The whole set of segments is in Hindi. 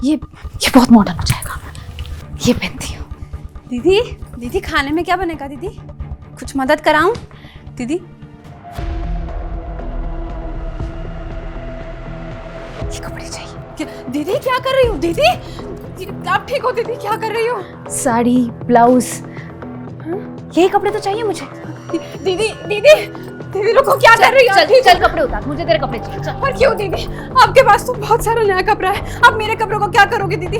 ये बहुत मॉडर्न हो जाएगा, ये पहनती हूँ। दीदी दीदी खाने में क्या बनेगा दीदी? कुछ मदद कराऊं दीदी? ये कपड़े चाहिए। दीदी क्या कर रही हो दीदी? आप ठीक हो दीदी? क्या कर रही हो? साड़ी, ब्लाउज, यही कपड़े तो चाहिए मुझे। दीदी दीदी दीदी रुको, क्या कर रही हो? चल चल कपड़े उतार, मुझे तेरे कपड़े चाहिए। चल। पर क्यों दीदी? आपके पास तो बहुत सारा नया कपड़ा है, आप मेरे कपड़ों को क्या करोगे दीदी?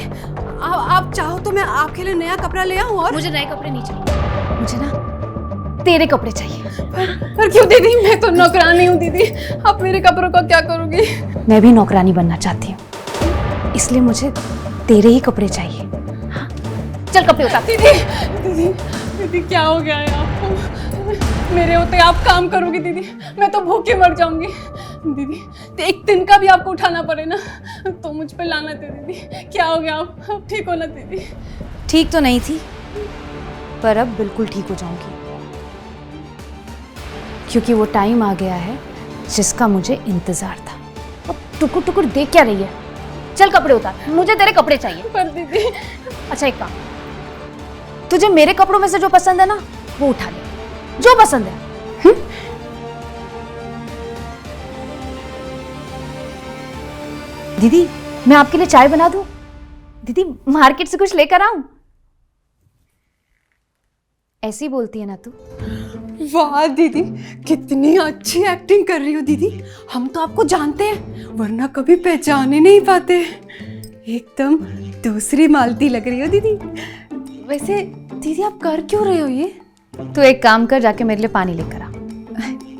आप चाहो तो मैं आपके लिए नया कपड़ा ले आऊं। और मुझे नए कपड़े नहीं चाहिए, मुझे ना तेरे कपड़े चाहिए। पर क्यों दीदी? मैं तो नौकरानी हूँ दीदी, आप मेरे कपड़ों का क्या करोगी? मैं भी नौकरानी बनना चाहती हूँ, इसलिए मुझे तेरे ही कपड़े चाहिए। हाँ? चल कपड़े उतार। दीदी दीदी दीदी क्या हो गया है आपको? मेरे होते आप काम करोगी दीदी? मैं तो भूखे मर जाऊंगी दीदी। तो एक दिन का भी आपको उठाना पड़े ना तो मुझ पे लानत है दीदी। क्या हो गया? आप ठीक हो ना दीदी? ठीक तो नहीं थी, पर अब बिल्कुल ठीक हो जाऊंगी, क्योंकि वो टाइम आ गया है जिसका मुझे इंतजार था। अब टुकुर टुकुर देख क्या रही है? चल कपड़े उतार, मुझे तेरे कपड़े चाहिए। पर दीदी अच्छा एक काम, तुझे मेरे कपड़ों में से जो पसंद है ना वो उठा ले, जो पसंद है। दीदी मैं आपके लिए चाय बना दूं? दीदी मार्केट से कुछ लेकर आऊं? ऐसी बोलती है ना तू। वाह दीदी, कितनी अच्छी एक्टिंग कर रही हो दीदी। हम तो आपको जानते हैं वरना कभी पहचान ही नहीं पाते। एकदम दूसरी मालती लग रही हो दीदी। वैसे दीदी आप कर क्यों रहे हो ये? तू एक काम कर, जाके मेरे लिए पानी लेकर आ।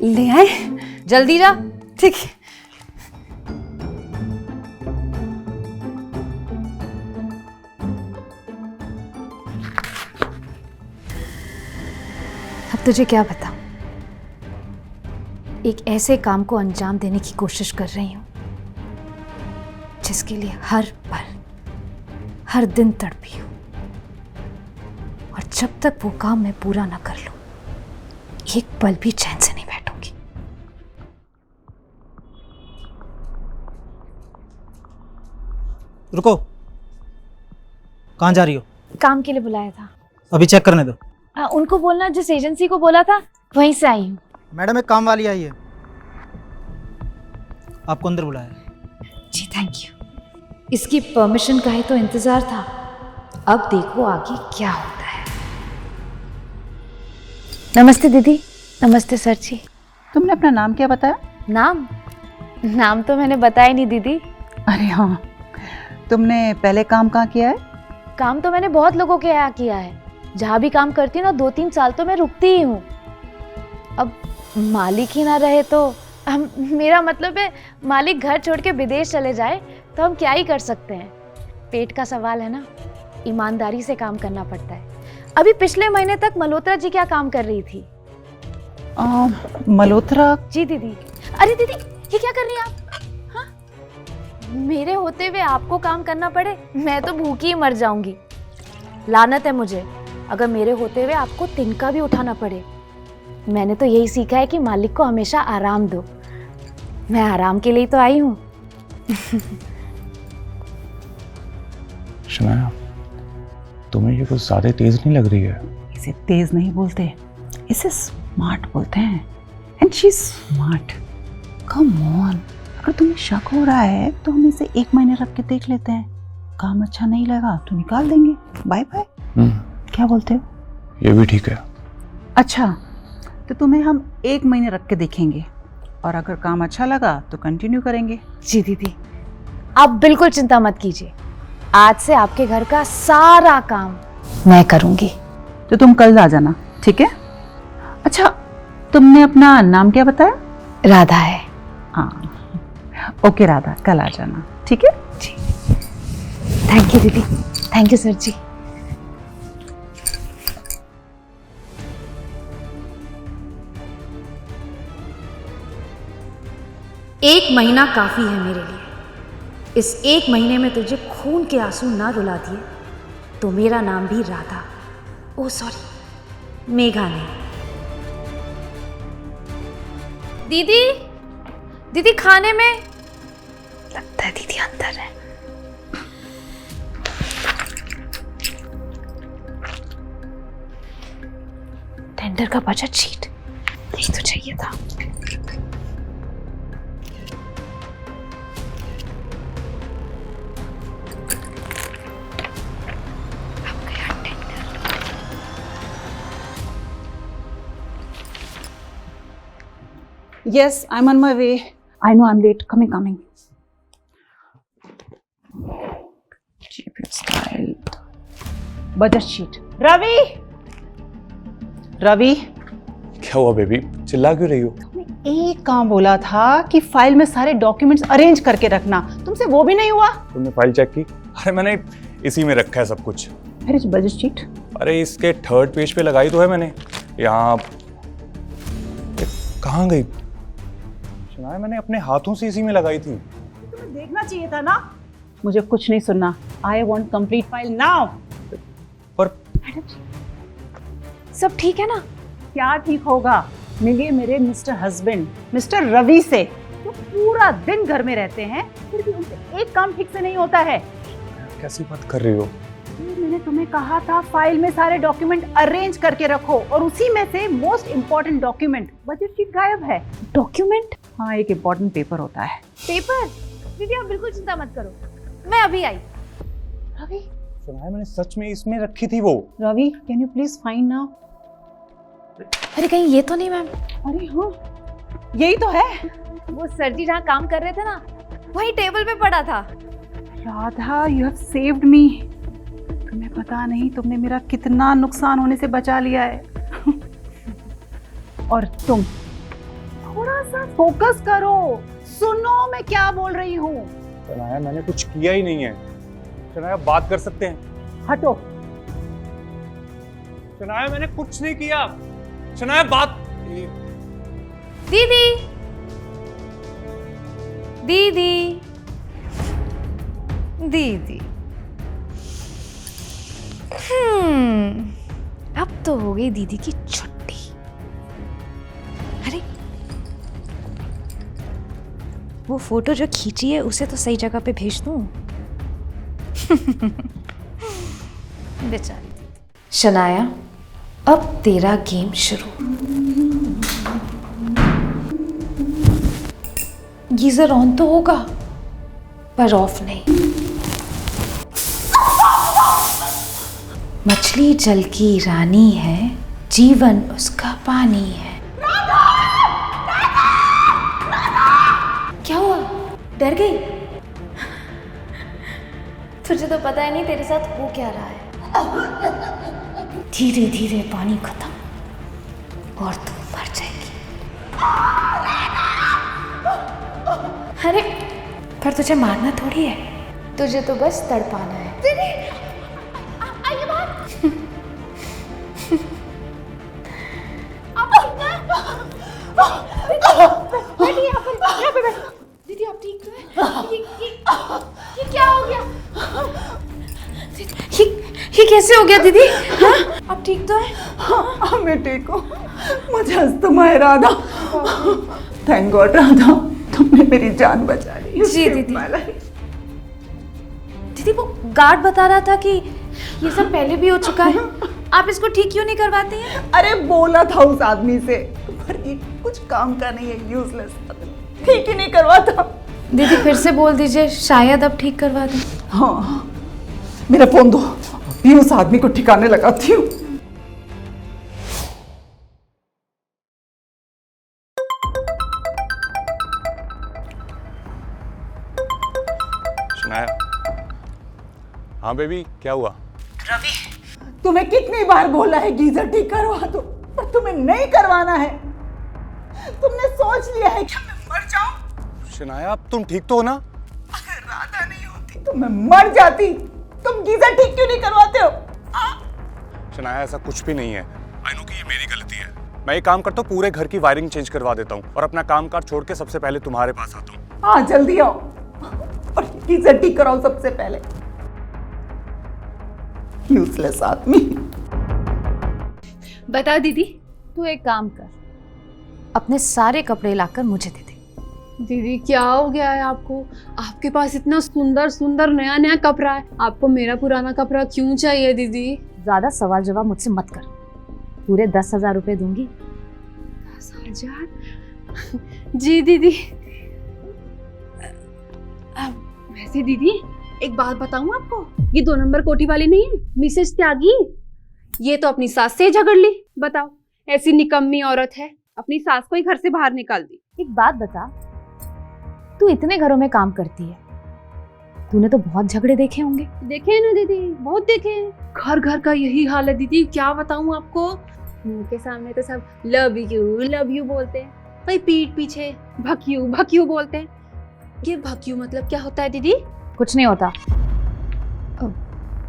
ले आए? जल्दी जा। ठीक है। अब तुझे क्या बताऊं, एक ऐसे काम को अंजाम देने की कोशिश कर रही हूं जिसके लिए हर पल हर दिन तड़पी हूं, और जब तक वो काम मैं पूरा ना कर लूं एक पल भी चैन से नहीं बैठूंगी। रुको, कहाँ जा रही हो? काम के लिए बुलाया था। अभी चेक करने दो। उनको बोलना जिस एजेंसी को बोला था वहीं से आई हूँ। मैडम एक काम वाली आई है, आपको अंदर बुलाया है। जी थैंक यू। इसकी परमिशन का ही तो इंतजार था, अब देखो आगे क्या होता है। नमस्ते दीदी। नमस्ते सर जी। तुमने अपना नाम क्या बताया? नाम तो मैंने बताया नहीं दीदी। अरे हाँ, तुमने पहले काम कहाँ किया है? काम तो मैंने बहुत लोगों के यहाँ किया है, जहाँ भी काम करती हूँ ना 2-3 साल तो मैं रुकती ही हूँ। अब मालिक ही ना रहे तो मेरा मतलब है मालिक घर छोड़ के विदेश चले जाए तो हम क्या ही कर सकते हैं। पेट का सवाल है ना, ईमानदारी से काम करना पड़ता है। अभी पिछले महीने तक मल्होत्रा जी क्या काम कर रही थी? मल्होत्रा? जी दीदी। अरे दीदी ये क्या कर रही हैं आप? हाँ? मेरे होते हुए आपको काम करना पड़े, मैं तो भूखी ही मर जाऊंगी। लानत है मुझे अगर मेरे होते हुए आपको तिनका भी उठाना पड़े। मैंने तो यही सीखा है कि मालिक को हमेशा आराम दो। मैं आराम के लिए तो आई हूँ। शनाया, तुम्हें ये कुछ ज्यादा तेज नहीं लग रही है? इसे तेज नहीं बोलते, इसे स्मार्ट बोलते हैं। And she is smart. Come on, अगर तुम्हें शक हो रहा है तो हम इसे 1 महीने रख के देख लेते हैं। काम अच्छा नहीं लगा तो निकाल देंगे। Bye bye. क्या बोलते हो? ये भी ठीक है। अच्छा, तो तुम्हें हम 1 महीने रख के देखेंगे और अगर काम अच्छा लगा तो कंटिन्यू करेंगे। जी दीदी, आप बिल्कुल चिंता मत कीजिए, आज से आपके घर का सारा काम मैं करूंगी। तो तुम कल आ जाना, ठीक है? अच्छा, तुमने अपना नाम क्या बताया? राधा है। हाँ ओके राधा, कल आ जाना, ठीक है? जी थैंक यू दीदी। थैंक यू सर जी। एक महीना काफी है मेरे लिए। इस 1 महीने में तुझे खून के आंसू ना रुला दिए तो मेरा नाम भी राधा, ओ सॉरी मेघा नहीं। दीदी, दीदी खाने में। लगता है दीदी अंदर है। टेंडर का बजट शीट यही तो चाहिए था। Yes, I'm on my way. I know I'm late. Coming. GPS file. Budget sheet. Ravi! क्या हुआ बेबी, चिल्ला क्यों रही हो? तुमने एक काम बोला था कि फाइल में सारे डॉक्यूमेंट्स अरेंज करके रखना, तुमसे वो भी नहीं हुआ? तुमने फाइल चेक की? अरे मैंने इसी में रखा है सब कुछ। Where is budget sheet? अरे इसके 3rd पेज पे लगाई तो है मैंने। यहाँ कहाँ गई? सुना, मैंने अपने हाथों से इसी में लगाई थी। तुम्हें देखना चाहिए था ना। मुझे कुछ नहीं सुनना। I want complete file now. पर सब ठीक है ना? क्या ठीक होगा? मिले मेरे मिस्टर हस्बैंड, मिस्टर रवि से, जो पूरा दिन घर में रहते हैं, फिर भी उनसे एक काम ठीक से नहीं होता है। कैसी बात कर रही हो? मैंने तुम्हें कहा था फाइल में सारे डॉक्यूमेंट अरेंज करके रखो, और उसी में से most important document budget sheet गायब है। डॉक्यूमेंट? हाँ, एक इम्पोर्टेंट पेपर होता है। पेपर? दीदी आप बिल्कुल चिंता मत करो, मैं अभी आई। रवि, सुना, मैंने सच में इसमें रखी थी वो। Ravi, can you please find now? अरे कहीं ये तो नहीं मैम? अरे हाँ, यही तो है। वो सर जी जहाँ काम कर रहे थे ना, वही टेबल पे पड़ा था। Radha, you have saved me. तुम्हें पता नहीं तुमने मेरा कितना नुकसान होने से बचा लिया है। और तुम थोड़ा सा फोकस करो, सुनो मैं क्या बोल रही हूँ। सुनाया, मैंने कुछ किया ही नहीं है। सुनाया, बात कर सकते हैं? हटो। सुनाया, मैंने कुछ नहीं किया। सुनाया, बात। दीदी दीदी दीदी अब तो हो गई दीदी की छुट्टी। अरे वो फोटो जो खींची है उसे तो सही जगह पे भेज दूं। बेचारी शनाया, अब तेरा गेम शुरू। गीजर ऑन तो होगा पर ऑफ नहीं। मछली जल की रानी है, जीवन उसका पानी है। क्या हुआ? डर गई? तुझे तो पता ही नहीं तेरे साथ हो क्या रहा है। धीरे धीरे पानी खत्म और तू मर जाएगी। अरे पर तुझे मारना थोड़ी है, तुझे तो बस तड़पाना है। आइए बाहर। बैठिए यहाँ पे बैठ। दीदी आप ठीक तो है? ये क्या हो गया? ये कैसे हो गया दीदी? हाँ? आप ठीक तो है? हाँ, मैं ठीक हूँ। मुझे अस्थमा है राधा। थैंक गॉड राधा, तुमने मेरी जान बचा ली। जी दीदी। दीदी वो गार्ड बता रहा था कि ये सब पहले भी हो चुका है, आप इसको ठीक क्यों नहीं करवाती हैं? अरे बोला था उस आदमी से, पर ये कुछ काम का नहीं है, यूजलेस, ठीक ही नहीं करवाता। दीदी फिर से बोल दीजिए, शायद अब ठीक करवा दें। हाँ, मेरा फोन दो, ये उस आदमी को ठिकाने लगाती हूँ। सुनाया, हाँ बेबी, क्या हुआ? रवि, तुम्हें कितनी बार बोला है गीजर ठीक करवा दो, पर तुम्हें नहीं करवाना है। तुमने सोच लिया है कि मैं मर जाऊं? शनाया, अब तुम ठीक तो हो ना? अगर राधा नहीं होती तो मैं मर जाती। तुम गीजर ठीक क्यों नहीं करवाते हो? शनाया, ऐसा कुछ भी नहीं है। आई नो कि ये मेरी गलती है। मैं एक काम करता हूँ, पूरे घर की वायरिंग चेंज करवा देता हूँ और अपना काम काज छोड़ के सबसे पहले तुम्हारे पास आता हूँ। हाँ, जल्दी आओ और गीजर ठीक कराओ सबसे पहले। यूजलेस आदमी। बता दीदी। तू एक काम कर, अपने सारे कपड़े लाकर मुझे दे दे। दीदी क्या हो गया है आपको? आपके पास इतना सुंदर सुंदर नया नया कपड़ा है, आपको मेरा पुराना कपड़ा क्यों चाहिए दीदी? ज्यादा सवाल जवाब मुझसे मत कर। पूरे 10,000 रुपए दूंगी। 10,000? जी दीदी। वैसे दीदी एक बात बताऊं आपको, ये 2 नंबर कोठी वाली नहीं है मिसेस त्यागी, ये तो अपनी सास से झगड़ ली। बताओ, ऐसी निकम्मी औरत है, अपनी सास को ही घर से बाहर निकाल दी। एक बात बता, तू इतने घरों में काम करती है, तूने तो बहुत झगड़े देखे होंगे। देखे हैं ना दीदी, बहुत देखे हैं। घर घर का यही हाल है दीदी, क्या बताऊं आपको। मुंह के सामने तो सब लव यू बोलते हैं, भाई पीठ पीछे भक्यू बोलते हैं। ये भक्यू मतलब क्या होता है दीदी? कुछ नहीं होता।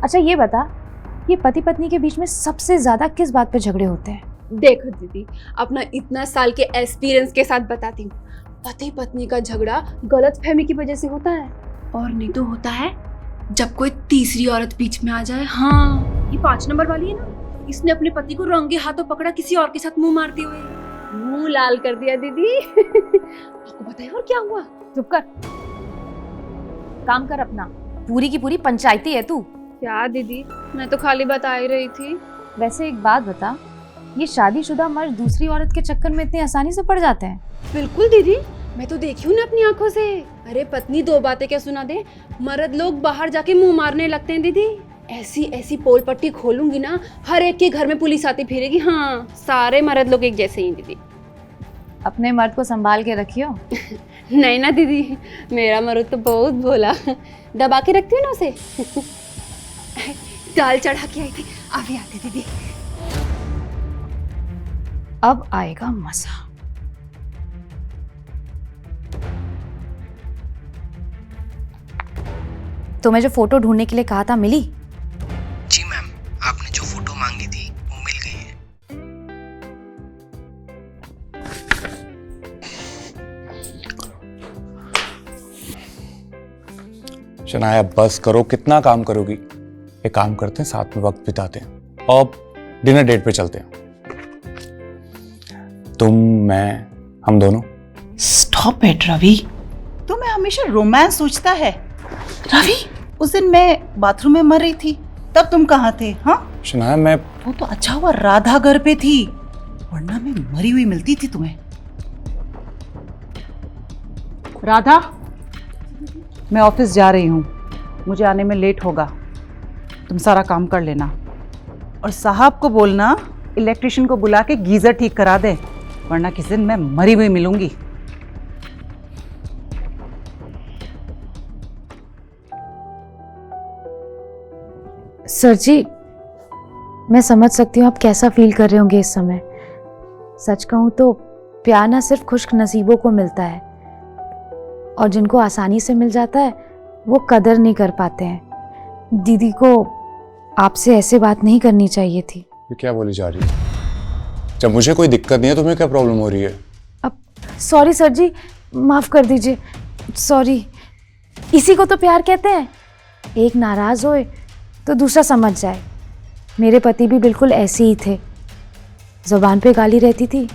अच्छा ये बता, ये पति पत्नी के बीच में सबसे ज्यादा किस बात पे झगड़े होते हैं? देखो दीदी, अपना इतना साल के एक्सपीरियंस के साथ बताती हूँ। पति पत्नी का झगड़ा गलत फहमी की वजह से होता है, और नहीं तो होता है जब कोई तीसरी औरत बीच में आ जाए। हाँ, ये 5 नंबर वाली है ना, इसने अपने पति को रंगे हाथों पकड़ा किसी और के साथ मुंह मारते हुए, मुंह लाल कर दिया दीदी। आपको बताइए और क्या हुआ? चुप कर, काम कर अपना। पूरी की पूरी पंचायती है तू। क्या दीदी, मैं तो खाली बता ही रही थी। वैसे एक बात बता, ये शादीशुदा मर्द दूसरी औरत के चक्कर में इतनी आसानी से पड़ जाते हैं? बिल्कुल दीदी, मैं तो देखी हूँ ना अपनी आंखों से। अरे पत्नी 2 बातें क्या सुना दे, मर्द लोग बाहर जाके मुंह मारने लगते हैं दीदी। ऐसी पोल पट्टी खोलूंगी ना, हर एक के घर में पुलिस आती फिरेगी। हाँ, सारे मर्द लोग एक जैसे ही दीदी। अपने मर्द को संभाल के रखियो। नहीं ना दीदी, मेरा मर्द तो बहुत भोला, दबा के रखती हूँ ना उसे। दाल चढ़ा के आई थी, अभी आती दीदी। अब आएगा मजा। तुम्हें जो फोटो ढूंढने के लिए कहा था मिली? जी मैम, आपने जो फोटो मांगी थी वो मिल गई है। शनाया बस करो, कितना काम करोगी। एक काम करते हैं, साथ में वक्त बिताते हैं और डिनर डेट पे चलते हैं, तुम, मैं, हम दोनों। स्टॉप इट रवि, तुम्हें हमेशा रोमांस सोचता है। रवि, उस दिन मैं बाथरूम में मर रही थी, तब तुम कहाँ थे? हाँ, शनाया मैं वो तो अच्छा हुआ राधा घर पे थी, वरना मैं मरी हुई मिलती थी तुम्हें। राधा, मैं ऑफिस जा रही हूँ, मुझे आने में लेट होगा, तुम सारा काम कर लेना। और साहब को बोलना इलेक्ट्रिशियन को बुला के गीजर ठीक करा दे, वरना किसी दिन मैं मरी हुई मिलूंगी। सर जी, मैं समझ सकती हूँ आप कैसा फील कर रहे होंगे इस समय। सच कहूँ तो प्यार ना सिर्फ खुश नसीबों को मिलता है, और जिनको आसानी से मिल जाता है वो कदर नहीं कर पाते हैं। दीदी को आपसे ऐसे बात नहीं करनी चाहिए थी। ये क्या बोली जा रही है? जब मुझे कोई दिक्कत नहीं है, तुम्हें क्या प्रॉब्लम हो रही है? अब सॉरी सर जी, माफ़ कर दीजिए, सॉरी। इसी को तो प्यार कहते हैं, एक नाराज़ होए तो दूसरा समझ जाए। मेरे पति भी बिल्कुल ऐसे ही थे, ज़ुबान पे गाली रहती थी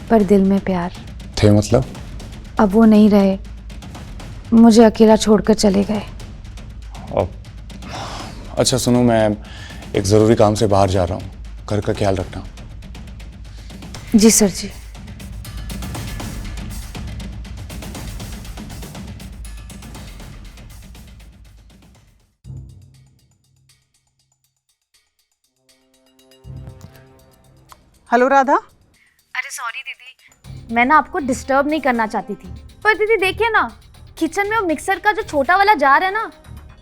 पर दिल में प्यार थे। मतलब? अब वो नहीं रहे, मुझे अकेला छोड़कर चले गए। अच्छा सुनो, मैं एक ज़रूरी काम से बाहर जा रहा हूँ, घर का ख्याल रखना। जी सर जी। हेलो राधा। अरे सॉरी दीदी, मैं ना आपको डिस्टर्ब नहीं करना चाहती थी, पर दीदी देखिए ना, किचन में वो मिक्सर का जो छोटा वाला जार है ना,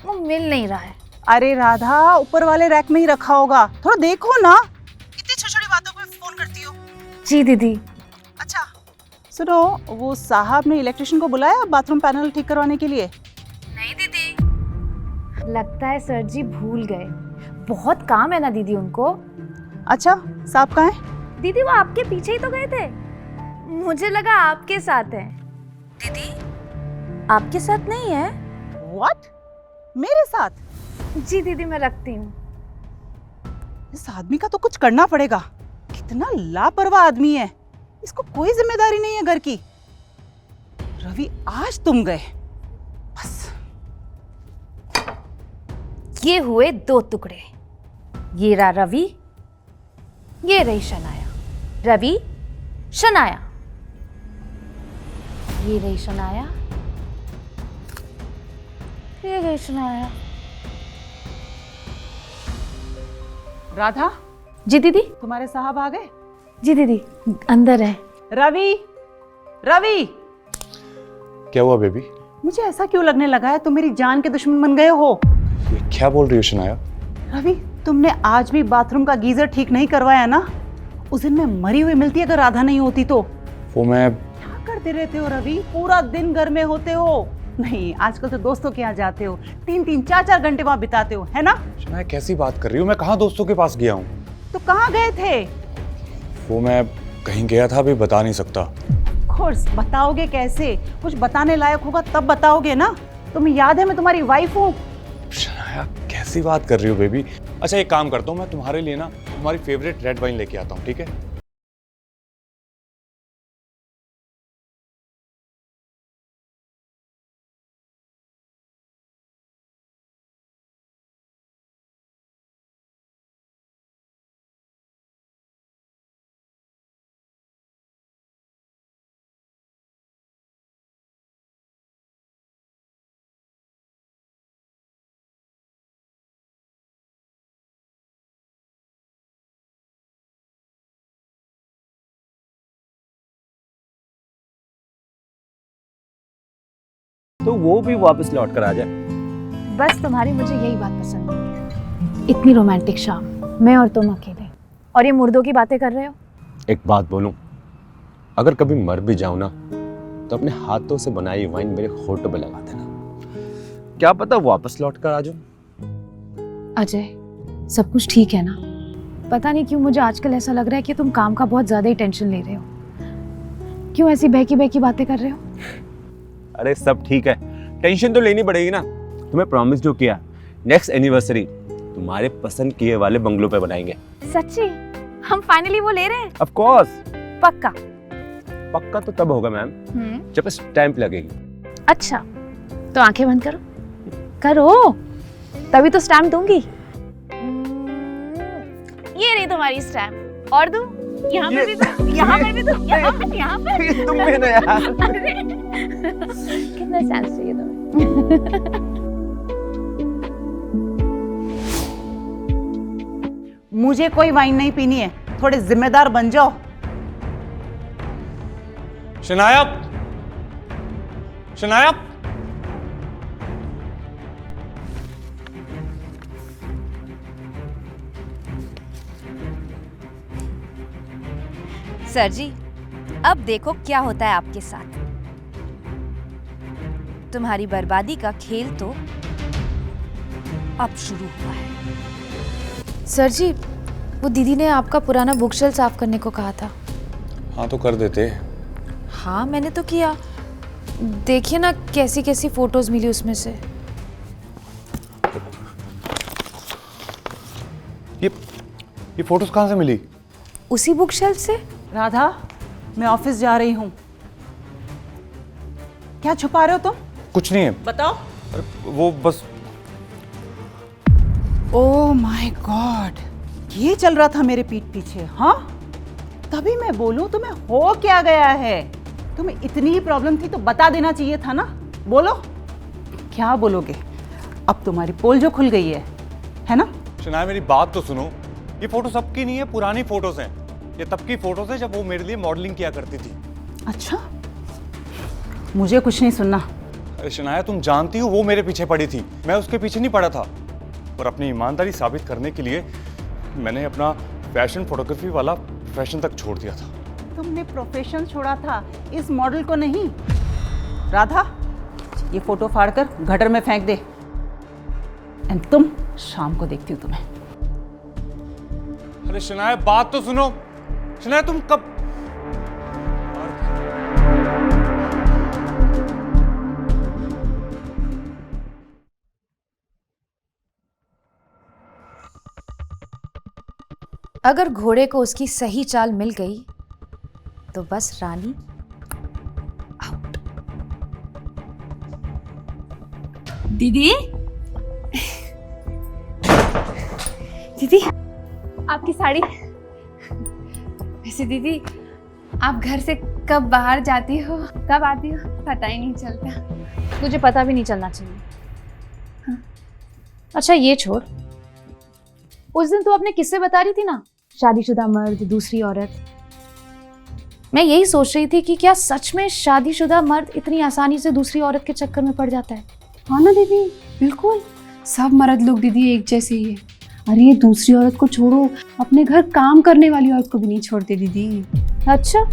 वो मिल नहीं रहा है। अरे राधा, ऊपर वाले रैक में ही रखा होगा, थोड़ा देखो ना। इतनी छोटी छोटी बातों पे फोन करती हो। जी दीदी। अच्छा सुनो, वो साहब ने इलेक्ट्रिशियन को बुलाया बाथरूम पैनल ठीक करवाने के लिए? नहीं दीदी, लगता है सर जी भूल गए, बहुत काम है ना दीदी उनको। अच्छा, साहब कहाँ है? दीदी वो आपके पीछे ही तो गए थे, मुझे लगा आपके साथ हैं। दीदी आपके साथ नहीं है? व्हाट? मेरे साथ? जी दीदी, मैं रखती हूँ। इस आदमी का तो कुछ करना पड़ेगा, कितना लापरवाह आदमी है, इसको कोई जिम्मेदारी नहीं है घर की। रवि, आज तुम गए बस। ये हुए 2 टुकड़े, ये रहा रवि ये रही शनाया। रवि, शनाया। ये रही शनाया। ये गई शनाया। राधा, जी दीदी। तुम्हारे साहब आ गए? जी दीदी, अंदर है। रवि, रवि, क्या हुआ बेबी? मुझे ऐसा क्यों लगने लगा है तुम मेरी जान के दुश्मन बन गए हो? ये क्या बोल रही हो शनाया? रवि, तुमने आज भी बाथरूम का गीजर ठीक नहीं करवाया ना? उस दिन मैं मरी हुई मिलती अगर राधा नहीं होती तो। वो मैं क्या करते रहते हो रवि? पूरा दिन घर में होते हो। नहीं, आजकल तो दोस्तों के यहाँ जाते हो, 3-3, 4-4 घंटे वहाँ बिताते हो, है ना? शनाया कैसी बात कर रही हो? मैं कहाँ दोस्तों के पास गया हूँ? तो कहाँ गए थे? वो मैं कहीं गया था, अभी बता नहीं सकता। कोर्स बताओगे कैसे? कुछ बताने लायक होगा तब बताओगे ना। तुम्हें याद है मैं तुम्हारी वाइफ हूँ। शनाया कैसी बात कर रही हो बेबी? अच्छा एक काम करता हूँ, मैं तुम्हारे लिए ना तुम्हारी फेवरेट रेड वाइन लेके आता हूँ, ठीक है? तो वो भी वापस लौट कर आ जाए। बस तुम्हारी मुझे यही बात पसंद नहीं है। इतनी रोमांटिक शाम, मैं और तुम अकेले, और ये मुर्दों की बातें कर रहे हो। एक बात बोलूं, अगर कभी मर भी जाऊं ना तो अपने हाथों से बनाई वाइन मेरे होठों पे लगा देना, क्या पता वापस लौट कर आ जाऊं। अजय, सब कुछ ठीक है ना? पता नहीं क्यों मुझे आजकल ऐसा लग रहा है कि तुम काम का बहुत ज्यादा ही टेंशन ले रहे हो। क्यों ऐसी बहकी बहकी बातें कर रहे हो? अरे सब ठीक है, टेंशन तो लेनी पड़ेगी ना। तुम्हें प्रॉमिस जो किया, नेक्स्ट एनिवर्सरी तुम्हारे पसंद किए वाले बंगलो पे बनाएंगे। सच्ची? हम फाइनली वो ले रहे हैं? Of course. पक्का? पक्का तो तब होगा मैम जब स्टैंप लगेगी। अच्छा, तो आंखें बंद करो। करो, तभी तो स्टैम्प दूंगी। ये रही तुम्हारी स्टैम्प। और दूं? यहाँ पर भी दूं? यहाँ पर भी दूं? यहाँ पर? तुम भी ना यार। कितना चांस चाहिए तुम्हें? मुझे कोई वाइन नहीं पीनी है, थोड़े जिम्मेदार बन जाओ। शनाया, शनाया, सर जी, अब देखो क्या होता है आपके साथ। तुम्हारी बर्बादी का खेल तो अब शुरू हुआ है। सर जी, वो दीदी ने आपका पुराना बुक शेल्फ साफ करने को कहा था। हाँ तो कर देते। हाँ, मैंने तो किया। देखिए ना कैसी कैसी फोटोज मिली उसमें से। ये फोटोज कहाँ से मिली? उसी बुक शेल्फ से। राधा, मैं ऑफिस जा रही हूँ। क्या छुपा रहे हो तुम? कुछ नहीं है। बताओ। अरे वो बस। ओह माय गॉड, ये चल रहा था मेरे पीठ पीछे। हाँ, तभी मैं बोलूं तुम्हें हो क्या गया है? तुम्हें इतनी ही प्रॉब्लम थी तो बता देना चाहिए था ना। बोलो, क्या बोलोगे? अब तुम्हारी पोल जो खुल गई है ना? शनाया मेरी बात तो सुनो, ये फोटो सबकी नहीं है, पुरानी फोटोज हैं। ये तब की फोटोज हैं जब वो मेरे लिए मॉडलिंग किया करती थी। अच्छा, मुझे कुछ नहीं सुनना। अरे शनाया, तुम जानती हो वो मेरे पीछे पड़ी थी, मैं उसके पीछे नहीं पड़ा था। और अपनी ईमानदारी साबित करने के लिए मैंने अपना फैशन फोटोग्राफी वाला प्रोफेशन तक छोड़ दिया था। तुमने प्रोफेशन छोड़ा था, इस मॉडल को नहीं। राधा, ये फोटो फाड़कर गटर में फेंक दे। एंड तुम, शाम को देखती हूँ तुम्हें। अरे शनाया बात तो सुनो। शनाया तुम कब? अगर घोड़े को उसकी सही चाल मिल गई तो बस रानी आउट। दीदी, दीदी, आपकी साड़ी वैसे दीदी आप घर से कब बाहर जाती हो कब आती हो पता ही नहीं चलता। तुझे पता भी नहीं चलना चाहिए। अच्छा ये छोड़, उस दिन तू अपने किस्से बता रही थी ना, शादीशुदा मर्द दूसरी औरत। मैं यही सोच रही थी कि क्या सच में शादीशुदा मर्द इतनी आसानी से दूसरी औरत के चक्कर में पड़ जाता है? हाँ ना दीदी, बिल्कुल सब मर्द लोग दीदी एक जैसे ही है। अरे ये दूसरी औरत को छोड़ो, अपने घर काम करने वाली औरत को भी नहीं छोड़ते दीदी। अच्छा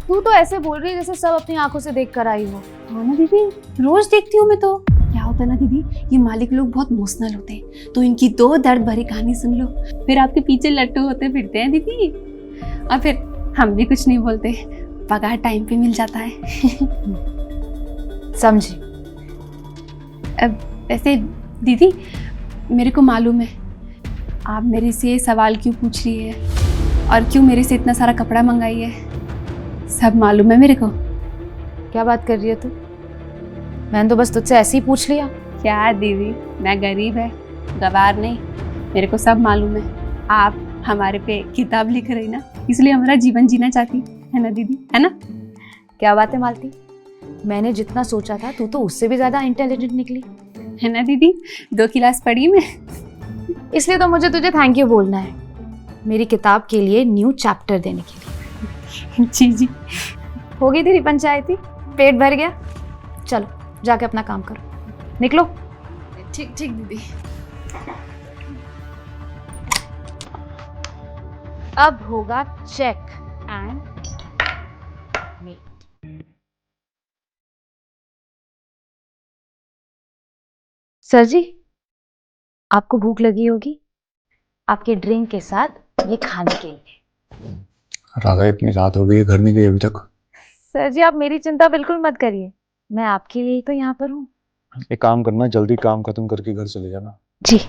तू तो ऐसे बोल रही है जैसे सब अपनी आंखों से देख कर आई हो। हाँ ना दीदी, रोज देखती हूँ मैं तो। क्या होता है ना दीदी, ये मालिक लोग बहुत इमोशनल होते हैं, तो इनकी दो दर्द भरी कहानी सुन लो, फिर आपके पीछे लट्टू होते फिरते हैं दीदी, और फिर हम भी कुछ नहीं बोलते, पगार टाइम पे मिल जाता है। समझी। अब वैसे दीदी मेरे को मालूम है आप मेरे से ये सवाल क्यों पूछ रही है और क्यों मेरे से इतना सारा कपड़ा मंगाई है, सब मालूम है मेरे को। क्या बात कर रही है तू? मैंने तो बस तुझसे ऐसे ही पूछ लिया। क्या दीदी, मैं गरीब है गवार नहीं, मेरे को सब मालूम है। आप हमारे पे किताब लिख रही ना, इसलिए हमारा जीवन जीना चाहती है ना दीदी, है ना? क्या बात है मालती, मैंने जितना सोचा था तू तो उससे भी ज्यादा इंटेलिजेंट निकली, है ना दीदी? 2 क्लास पढ़ी मैं। इसलिए तो मुझे तुझे थैंक यू बोलना है, मेरी किताब के लिए न्यू चैप्टर देने के लिए। जी जी। हो गई तेरी पंचायती, पेट भर गया? चलो जाके अपना काम करो, निकलो। ठीक ठीक दीदी। अब होगा चेक एंड मीट। सर जी, आपको भूख लगी होगी, आपके ड्रिंक के साथ ये खाने के लिए। राधा इतनी रात हो गई है, घर नहीं गई अभी तक? सर जी आप मेरी चिंता बिल्कुल मत करिए, मैं आपके लिए ही तो यहाँ पर हूँ। एक काम करना, जल्दी काम खत्म करके घर चले जाना। जी।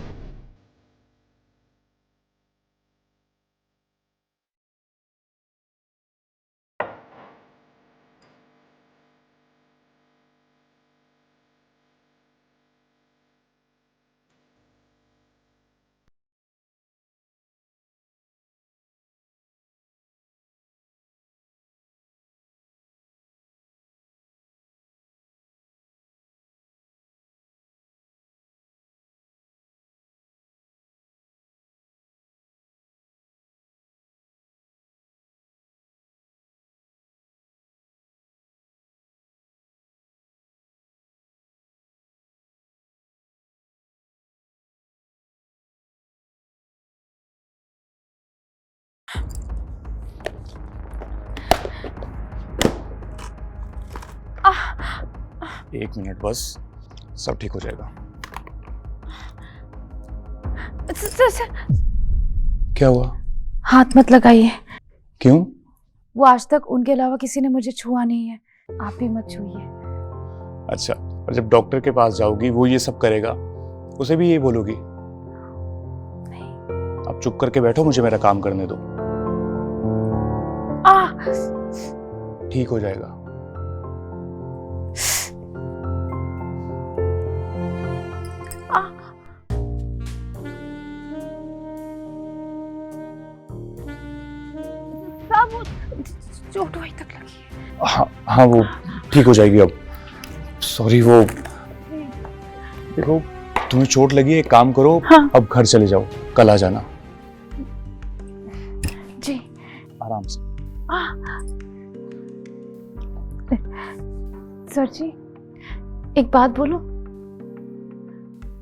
एक मिनट बस, सब ठीक हो जाएगा। सर क्या हुआ? हाथ मत लगाइए। क्यों? वो आज तक उनके अलावा किसी ने मुझे छुआ नहीं है, आप भी मत छुइए। अच्छा, और जब डॉक्टर के पास जाओगी वो ये सब करेगा, उसे भी यही बोलोगी? नहीं। अब चुप करके बैठो, मुझे मेरा काम करने दो। ठीक हो जाएगा। चोट वहीं तक लगी है। हाँ हाँ, वो ठीक हो जाएगी अब। सॉरी, वो देखो तुम्हें चोट लगी है, एक काम करो, हाँ। अब घर चले जाओ, कल आ जाना। जी। आराम से। सर जी एक बात बोलो,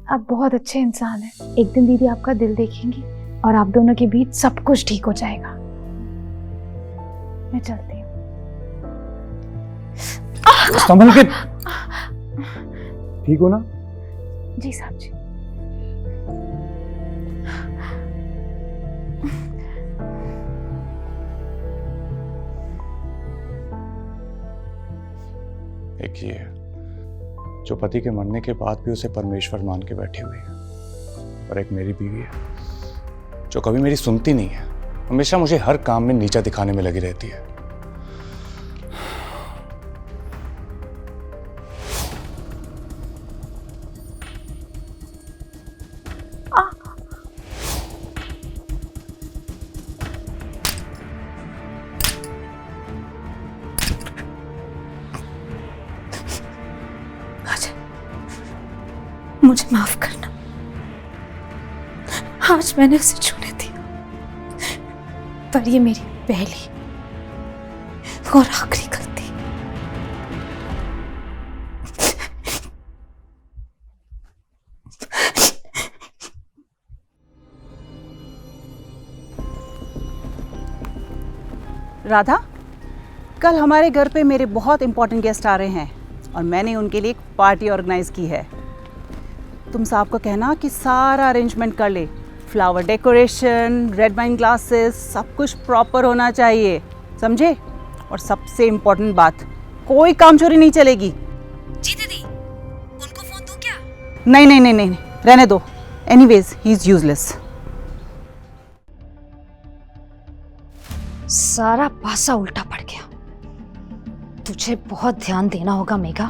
आप बहुत अच्छे इंसान हैं, एक दिन दीदी आपका दिल देखेंगी और आप दोनों के बीच सब कुछ ठीक हो जाएगा। मैं चलती हूँ। संभल के। ठीक हो ना? जी साहब जी। एक ये है जो पति के मरने के बाद भी उसे परमेश्वर मान के बैठी हुई है, और एक मेरी बीवी है जो कभी मेरी सुनती नहीं है, हमेशा मुझे हर काम में नीचा दिखाने में लगी रहती है। मुझे माफ करना, आज मैंने उसे छूने दिया, पर ये मेरी पहली और आखिरी गलती। राधा, कल हमारे घर पे मेरे बहुत इंपॉर्टेंट गेस्ट आ रहे हैं और मैंने उनके लिए एक पार्टी ऑर्गेनाइज की है। तुम साहब को कहना कि सारा अरेंजमेंट कर ले, flower decoration, red wine glasses, सब कुछ प्रॉपर होना चाहिए, समझे? और सबसे इम्पोर्टेंट बात, कोई काम चोरी नहीं चलेगी। जी दीदी, उनको फोन दूं क्या? नहीं नहीं नहीं नहीं, रहने दो। Anyways he is useless. सारा पासा उल्टा पड़ गया। तुझे बहुत ध्यान देना होगा मेघा,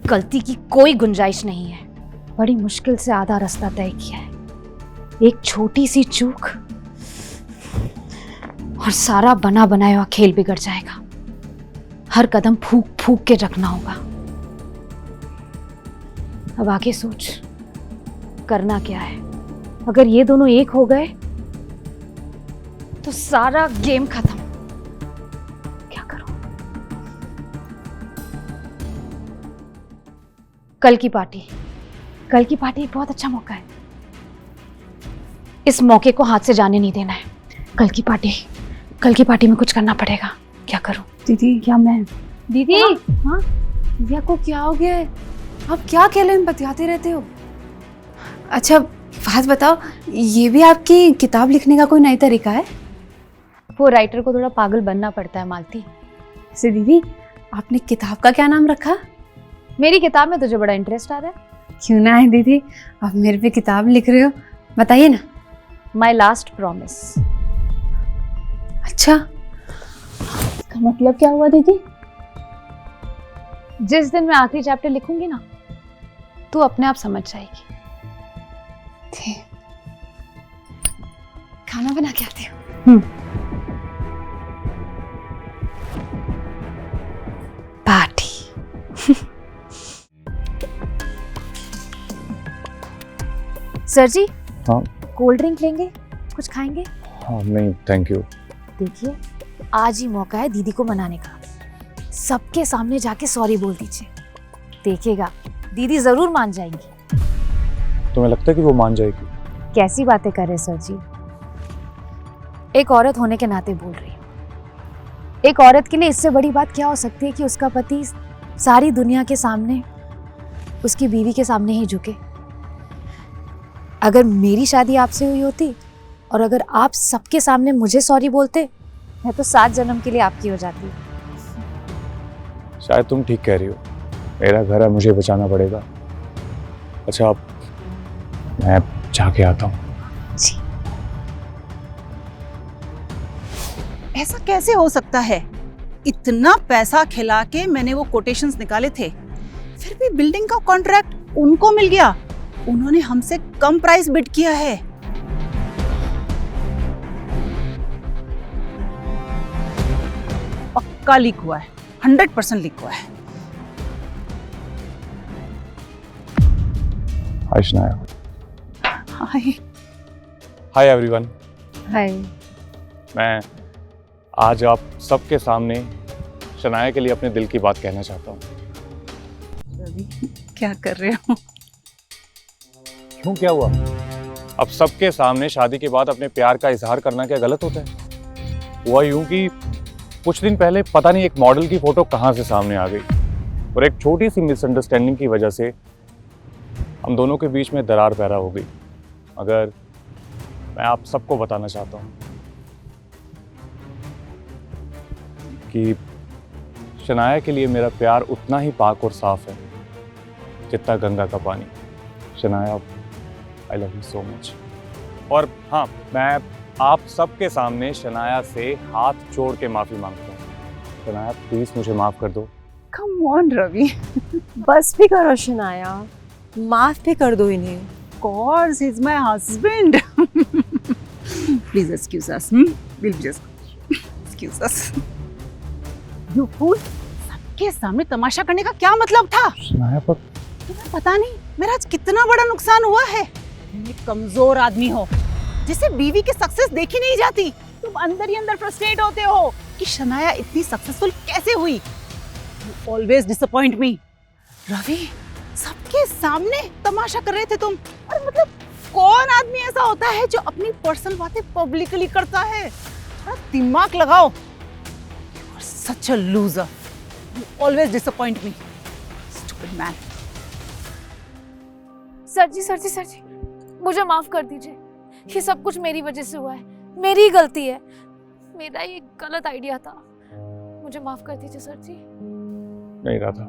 गलती की कोई गुंजाइश नहीं है। बड़ी मुश्किल से आधा रास्ता तय किया है, एक छोटी सी चूक और सारा बना बनाया हुआ खेल बिगड़ जाएगा। हर कदम फूक फूक के रखना होगा। अब आगे सोच, करना क्या है। अगर ये दोनों एक हो गए तो सारा गेम खत्म। क्या करूं? कल की पार्टी एक बहुत अच्छा मौका है। इस मौके को हाथ से जाने नहीं देना है। कल की पार्टी में कुछ करना पड़ेगा। क्या करूं? दीदी, क्या मैं? दीदी, हाँ, दिव्या को क्या हो गया है? आप क्या अकेले में बतियाते रहते हो? अच्छा बात बताओ, ये भी आपकी किताब लिखने का कोई नया तरीका है? वो राइटर को थोड़ा पागल बनना पड़ता है मालती। वैसे दीदी, आपने किताब का क्या नाम रखा? मेरी किताब में तुझे बड़ा इंटरेस्ट आ रहा है। क्यों ना है दीदी, आप मेरे पे किताब लिख रहे हो, बताइए ना। My last promise. अच्छा, इसका मतलब क्या हुआ दीदी? जिस दिन मैं आखिरी चैप्टर लिखूंगी ना, तू अपने आप समझ जाएगी। खाना बना के आती हूँ। पार्टी। सर जी, हाँ कोल्ड ड्रिंक लेंगे? कुछ खाएंगे? हाँ, नहीं थैंक यू। देखिए, आज ही मौका है दीदी को मनाने का। सबके सामने जाके सॉरी बोल दीजिए, देखिएगा दीदी जरूर मान जाएंगी। तुम्हें लगता है कि वो मान जाएगी? कैसी बातें कर रहे सर जी, एक औरत होने के नाते बोल रही हूँ। एक औरत के लिए इससे बड़ी बात क्या हो सकती है कि उसका पति सारी दुनिया के सामने उसकी बीवी के सामने ही झुके। अगर मेरी शादी आपसे हुई होती और अगर आप सबके सामने मुझे सॉरी बोलते, मैं तो 7 जन्म के लिए आपकी हो जाती। शायद तुम ठीक कह रही हो, मेरा घर है, मुझे बचाना पड़ेगा। अच्छा, अब मैं जाके आता हूँ। जी। ऐसा कैसे हो सकता है? इतना पैसा खिला के मैंने वो कोटेशंस निकाले थे, फिर भी बिल्डिंग का कॉन्ट्रैक्ट उनको मिल गया। उन्होंने हमसे कम प्राइस बिड किया है। पक्का लीक हुआ है, 100% लीक हुआ है। Hi Shanaya. Hi. Hi everyone. Hi. मैं आज आप सबके सामने शनाया के लिए अपने दिल की बात कहना चाहता हूँ। क्या कर रहे हो? क्यों, क्या हुआ? अब सबके सामने शादी के बाद अपने प्यार का इजहार करना क्या गलत होता है? हुआ यूं कि कुछ दिन पहले पता नहीं एक मॉडल की फोटो कहाँ से सामने आ गई और एक छोटी सी मिसअंडरस्टैंडिंग की वजह से हम दोनों के बीच में दरार पैदा हो गई। मगर मैं आप सबको बताना चाहता हूँ कि शनाया के लिए मेरा प्यार उतना ही पाक और साफ है जितना गंगा का पानी। शनाया, आई लव यू सो मच। और हाँ, मैं आप सबके सामने शनाया से हाथ जोड़ के माफी मांगता हूँ। शनाया प्लीज मुझे माफ कर दो। कम ऑन रवि, बस भी करो शनाया, माफ भी कर दो इन्हें। course he's my husband. Please excuse us. We'll just excuse us. You fool! सबके सामने तमाशा करने का क्या मतलब था? शनाया, पर तुम्हें पता नहीं मेरा आज कितना बड़ा नुकसान हुआ है। तुम एक कमजोर आदमी हो जिसे बीवी की सक्सेस देखी नहीं जाती। तुम अंदर ही अंदर फ्रस्ट्रेट होते हो कि शनाया इतनी सक्सेसफुल कैसे हुई। You always disappoint me. Ravi, सबके सामने तमाशा कर रहे थे तुम। और मतलब कौन आदमी ऐसा होता है जो अपनी पर्सनल बातें पब्लिकली करता है? थोड़ा दिमाग लगाओ। You are such a loser. You always disappoint me, stupid man. Sir ji, मुझे माफ कर दीजिए। ये सब कुछ मेरी वजह से हुआ है, मेरी ही गलती है। मेरा ये गलत आइडिया था, मुझे माफ कर दीजिए सर जी। नहीं राधा,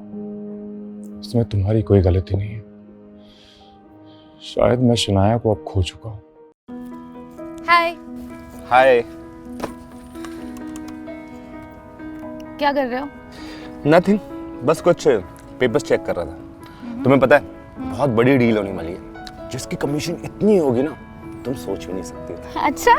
इसमें तुम्हारी कोई गलती नहीं है। शायद मैं शनाया को अब खो चुका हूँ। हाय। हाय। क्या कर रहे हो? नथिंग, बस कुछ पेपर्स चेक कर रहा था। तुम्हें पता है बहुत बड़ी डील होने वाली है जिसकी कमीशन इतनी होगी ना तुम सोच भी नहीं सकती। अच्छा।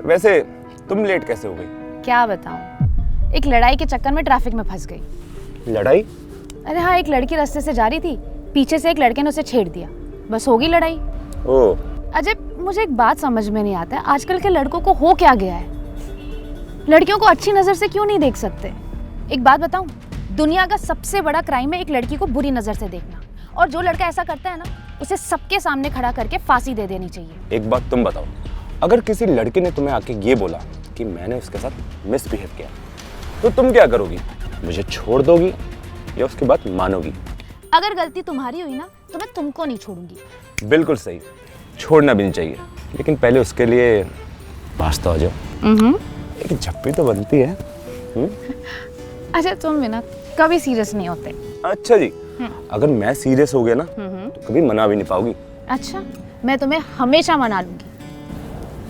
वैसे तुम लेट कैसे हो गई? क्या बताऊं, एक लड़ाई के चक्कर में ट्रैफिक में फंस गई। लड़ाई? अरे हाँ, एक लड़की रास्ते से जा रही थी, पीछे से एक लड़के ने उसे छेड़ दिया, बस हो गई लड़ाई। ओह। अजय, मुझे एक बात समझ में नहीं आता है, आजकल के लड़कों को हो क्या गया है? लड़कियों को अच्छी नजर से क्यों नहीं देख सकते? एक बात बताऊं, दुनिया का सबसे बड़ा क्राइम है एक लड़की को बुरी नजर से देखना, और जो लड़का ऐसा करता है ना, उसे सबके सामने खड़ा करके फांसी दे देनी चाहिए। एक बात तुम बताओ, अगर किसी लड़के ने तुम्हें आके ये बोला कि मैंने उसके साथ मिसबिहेव किया, तो तुम क्या करोगी? मुझे छोड़ दोगी या उसकी बात मानोगी? अगर गलती तुम्हारी हुई ना, तो मैं तुमको नहीं छोड़ूंगी। बिल्कुल सही, छोड़ना भी नहीं चाहिए, लेकिन पहले उसके लिए पास तो आ जाओ। एक झप्पी तो बनती है। अच्छा, तुम भी ना कभी सीरियस नहीं होते। अच्छा जी, अगर मैं सीरियस हो गया ना तो कभी मना भी नहीं पाओगी। अच्छा, मैं तुम्हें हमेशा मना लूंगी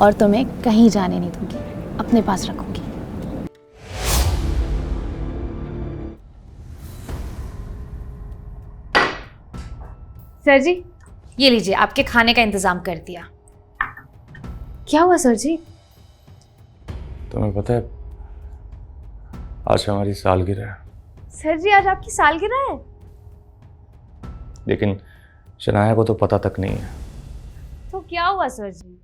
और तुम्हें कहीं जाने नहीं दूंगी, अपने पास रखूंगी। सर जी, ये लीजिए, आपके खाने का इंतजाम कर दिया। क्या हुआ सर जी? तुम्हें पता है आज हमारी सालगिरह है। सर जी, आज आपकी सालगिरह है? लेकिन शनाया को तो पता तक नहीं है। तो क्या हुआ सर जी?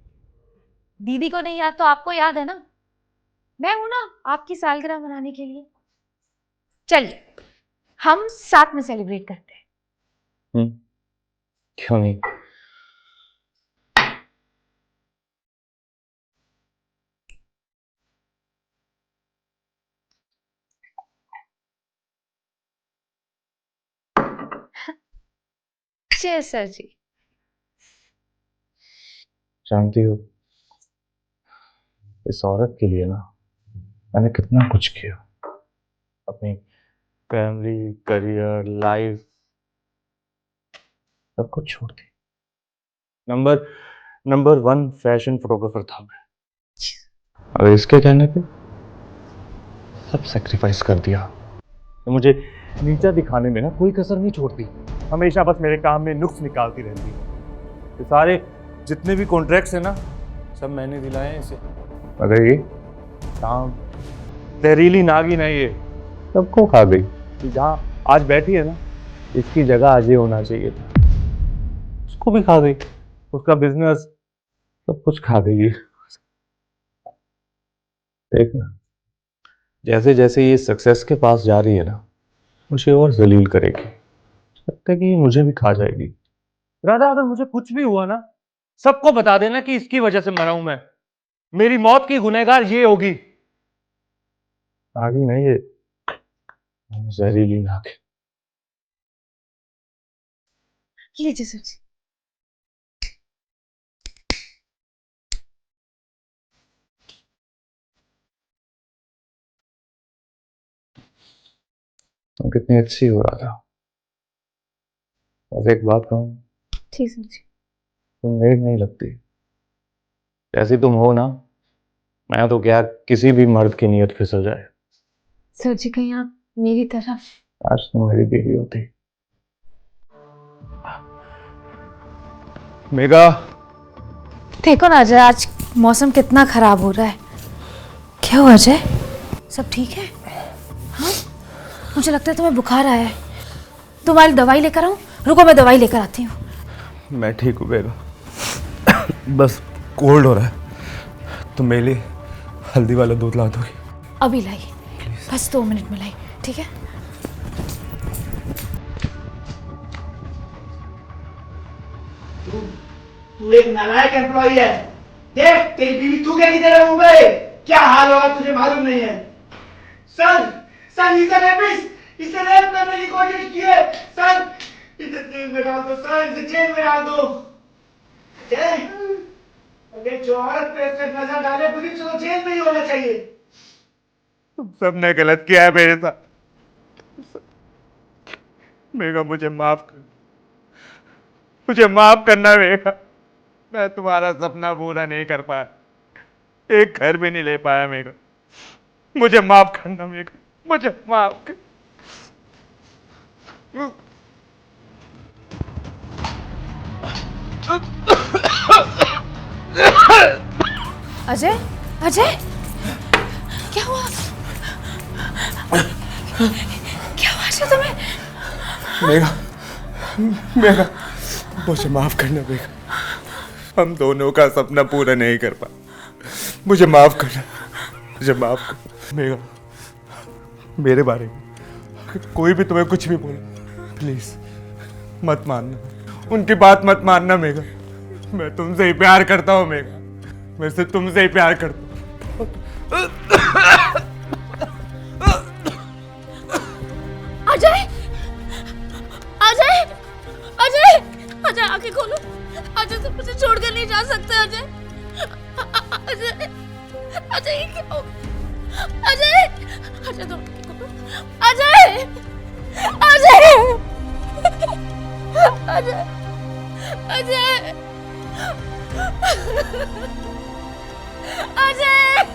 दीदी को नहीं याद तो आपको याद है ना? मैं हूं ना आपकी सालगिरह मनाने के लिए। चलिए, हम साथ में सेलिब्रेट करते हैं। क्यों नहीं? चीयर्स सर जी। जानती हो, इस औरत के लिए ना मैंने कितना कुछ किया। अपनी फैमिली, करियर, लाइफ सब कुछ छोड़ दी। नंबर 1 फैशन फोटोग्राफर था मैं, और इसके कहने पे सब सैक्रिफाइस कर दिया। तो मुझे नीचा दिखाने में ना कोई कसर नहीं छोड़ती, हमेशा बस मेरे काम में नुक्स निकालती रहती। ये सारे जितने भी कॉन्ट्रैक्ट्स हैं ना, सब मैंने दिलाए हैं इसे। मगर ये काम जहरीली नागिन है, ये सबको खा गई। कि जहाँ आज बैठी है ना, इसकी जगह आज ये होना चाहिए था, उसको भी खा गई। उसका बिजनेस सब कुछ खा गई। देख ना, जैसे जैसे ये सक्सेस के पास जा रही है ना, मुझे और जलील करेगी। लगता है कि मुझे भी खा जाएगी। राधा, अगर मुझे कुछ भी हुआ ना, सबको बता देना कि इसकी वजह से मरा हूं मैं। मेरी मौत की गुनहगार ये होगी। आगे नहीं, ये जहरीली नाक। लीजिए सर जी। तुम कितनी अच्छी हो रहा था। बस एक बात कहूं, ठीक सर जी। तुम मेरी नहीं लगती। जैसी तुम हो ना, मैं तो क्या किसी भी मर्द की नीयत फिसल जाए। सर जी, कहीं आप मेरी तरह। आज तुम मेरी बीवी होती। मेघा, देखो ना अजय, आज मौसम कितना खराब हो रहा है। क्या हुआ अजय, सब ठीक है? हाँ, मुझे लगता है तुम्हें बुखार आया है। तुम्हारी दवाई लेकर आऊं? रुको मैं दवाई लेकर आती हूँ। मैं ठीक हूँ बेगा, बस कोल्ड हो रहा है। तुम मेरे लिए हल्दी वाला दूध ला दोगी? अभी लाई, बस 2 मिनट में लाई, ठीक है? तू एक नालायक एम्प्लॉई है। देख तेरी बीवी तू क्या की तेरे मुंह में क्या हाल होगा तुझे मालूम नहीं है। सर इसे रेप करने की कोशिश की है। सर इसे जेल में डाल दो, सर इसे जेल में डाल दो। अगर जो औरत पे ऐसे नजर डाले पुलिस तो जेल में ही होना चाहिए। तुम सबने गलत किया है मेरे साथ। मेघा मुझे माफ कर, मुझे माफ करना मेघा। मैं तुम्हारा सपना पूरा नहीं कर पाया, एक घर भी नहीं ले पाया मेघा। मुझे माफ करना मेघा, मुझे माफ कर। अजय, अजय, क्या हुआ? क्या हुआ अजय तुम्हें? मेघा मुझे माफ करना मेघा, हम दोनों का सपना पूरा नहीं कर पाया। मुझे माफ करना, मुझे माफ कर मेघा। मेरे बारे में कोई भी तुम्हें कुछ भी बोले प्लीज मत मानना, उनकी बात मत मानना मेघा। मैं तुमसे ही प्यार करता हूँ मेघा, मैं सिर्फ तुमसे ही प्यार करता हूँ। अजय, अजय, अजय, अजय आंखें खोलो। अजय तुम मुझे छोड़कर नहीं जा सकते। अजय, अजय, अजय ये क्या हो? अजय, अजय तुम आंखें खोलो। अजय, अजय, अजय, अजय, अजय।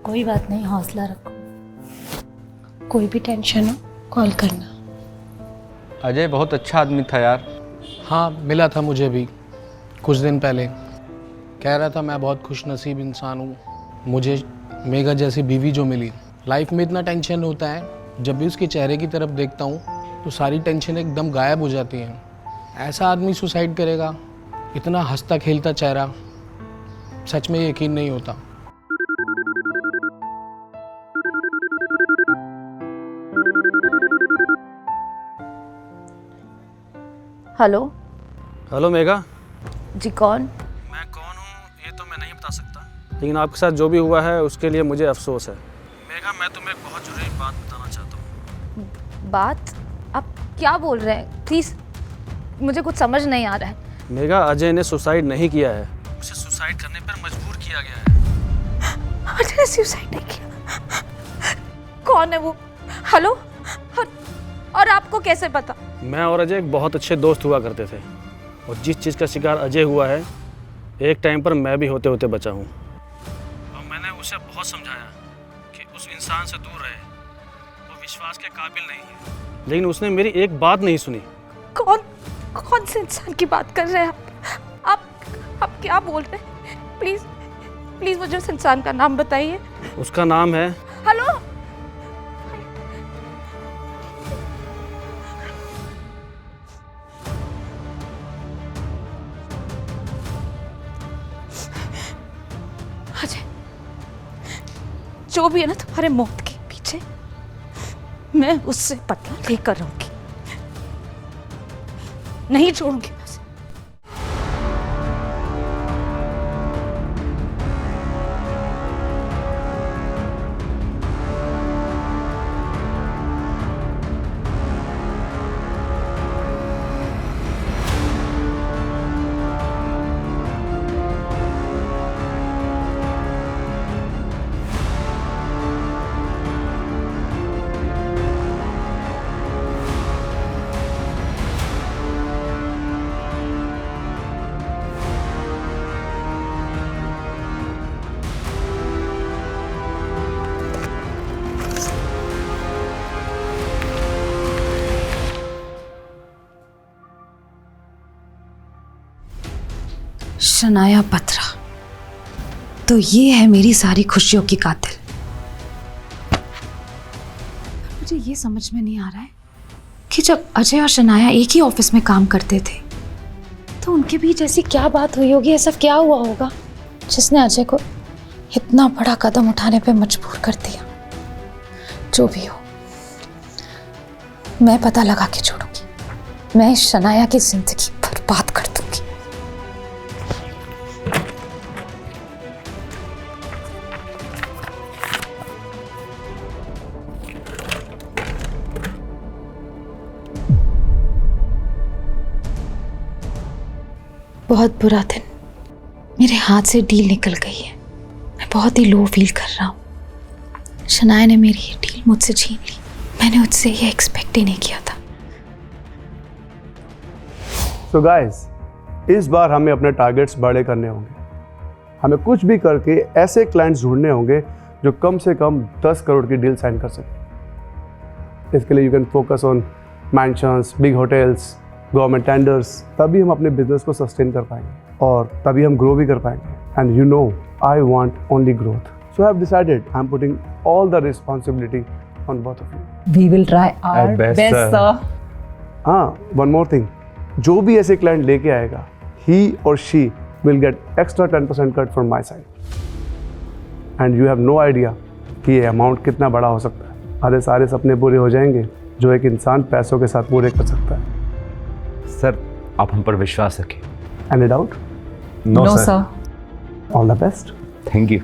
कोई बात नहीं, हौसला रखो। कोई भी टेंशन हो कॉल करना। अजय बहुत अच्छा आदमी था यार। हाँ मिला था मुझे भी कुछ दिन पहले, कह रहा था मैं बहुत खुशनसीब इंसान हूँ, मुझे मेघा जैसी बीवी जो मिली। लाइफ में इतना टेंशन होता है, जब भी उसके चेहरे की तरफ देखता हूँ तो सारी टेंशन एकदम गायब हो जाती हैं। ऐसा आदमी सुसाइड करेगा? इतना हंसता खेलता चेहरा, सच में यकीन नहीं होता। हेलो। हेलो मेघा। जी कौन? मैं कौन हूँ ये तो मैं नहीं बता सकता, लेकिन आपके साथ जो भी हुआ है उसके लिए मुझे अफसोस है। मेघा मैं तुम्हें एक बहुत ज़रूरी बात बताना चाहता हूँ। बात? आप क्या बोल रहे हैं? प्लीज़ मुझे कुछ समझ नहीं आ रहा है। मेघा अजय ने सुसाइड नहीं किया है, उसे सुसाइड करने पर मजबूर किया गया है। अजय ने सुसाइड नहीं किया? कौन है वो? हेलो, और आपको कैसे पता? मैं और अजय एक बहुत अच्छे दोस्त हुआ करते थे, और जिस चीज़ का शिकार अजय हुआ है एक टाइम पर मैं भी होते होते बचा हूँ। और मैंने उसे बहुत समझाया कि उस इंसान से दूर रहे, वो विश्वास के काबिल नहीं है, लेकिन उसने मेरी एक बात नहीं सुनी। कौन से इंसान की बात कर रहे हैं आप क्या बोल रहे हैं? प्लीज मुझे उस इंसान का नाम बताइए। उसका नाम है। हेलो, अजय, जो भी है ना तुम्हारे मौत के पीछे, मैं उससे बदला लेकर रहूंगी, नहीं छोड़ूंगी मैं उसे। शनाया बत्रा, तो ये है मेरी सारी खुशियों की कातिल। मुझे ये समझ में नहीं आ रहा है कि जब अजय और शनाया एक ही ऑफिस में काम करते थे तो उनके बीच ऐसी क्या बात हुई होगी, ऐसा क्या हुआ होगा जिसने अजय को इतना बड़ा कदम उठाने पे मजबूर कर दिया। जो भी हो, मैं पता लगा के छोड़ूंगी। मैं इस शनाया की जिंदगी बर्बाद कर दूंगी। बहुत बुरा दिन, मेरे हाथ से डील निकल गई है। मैं बहुत ही लो फील कर रहा हूँ। शनाया ने मेरी ये डील मुझसे छीन ली। मैंने उससे ये एक्सपेक्ट ही नहीं किया था। So guys, इस बार हमें अपने टारगेट्स बड़े करने होंगे। हमें कुछ भी करके ऐसे क्लाइंट्स ढूंढने होंगे जो कम से कम 10 करोड़ की डील साइन कर सकें। इसके लिए you can focus on mansions, big hotels, government tenders. तभी हम अपने बिजनेस को सस्टेन कर पाएंगे और तभी हम ग्रो भी कर पाएंगे। And you know I want only growth, so I have decided I am putting all the responsibility on both of you. We will try our best sir. हाँ, वन मोर थिंग, जो भी ऐसे क्लाइंट लेके आएगा, he or she will get extra 10% cut from my side. And you have no idea कि ये अमाउंट कितना बड़ा हो सकता है। अरे सारे सपने पूरे हो जाएंगे जो एक इंसान पैसों के साथ पूरे कर सकता है। सर, आप हम पर विश्वास रखें। Any doubt? No sir. All the best. Thank you.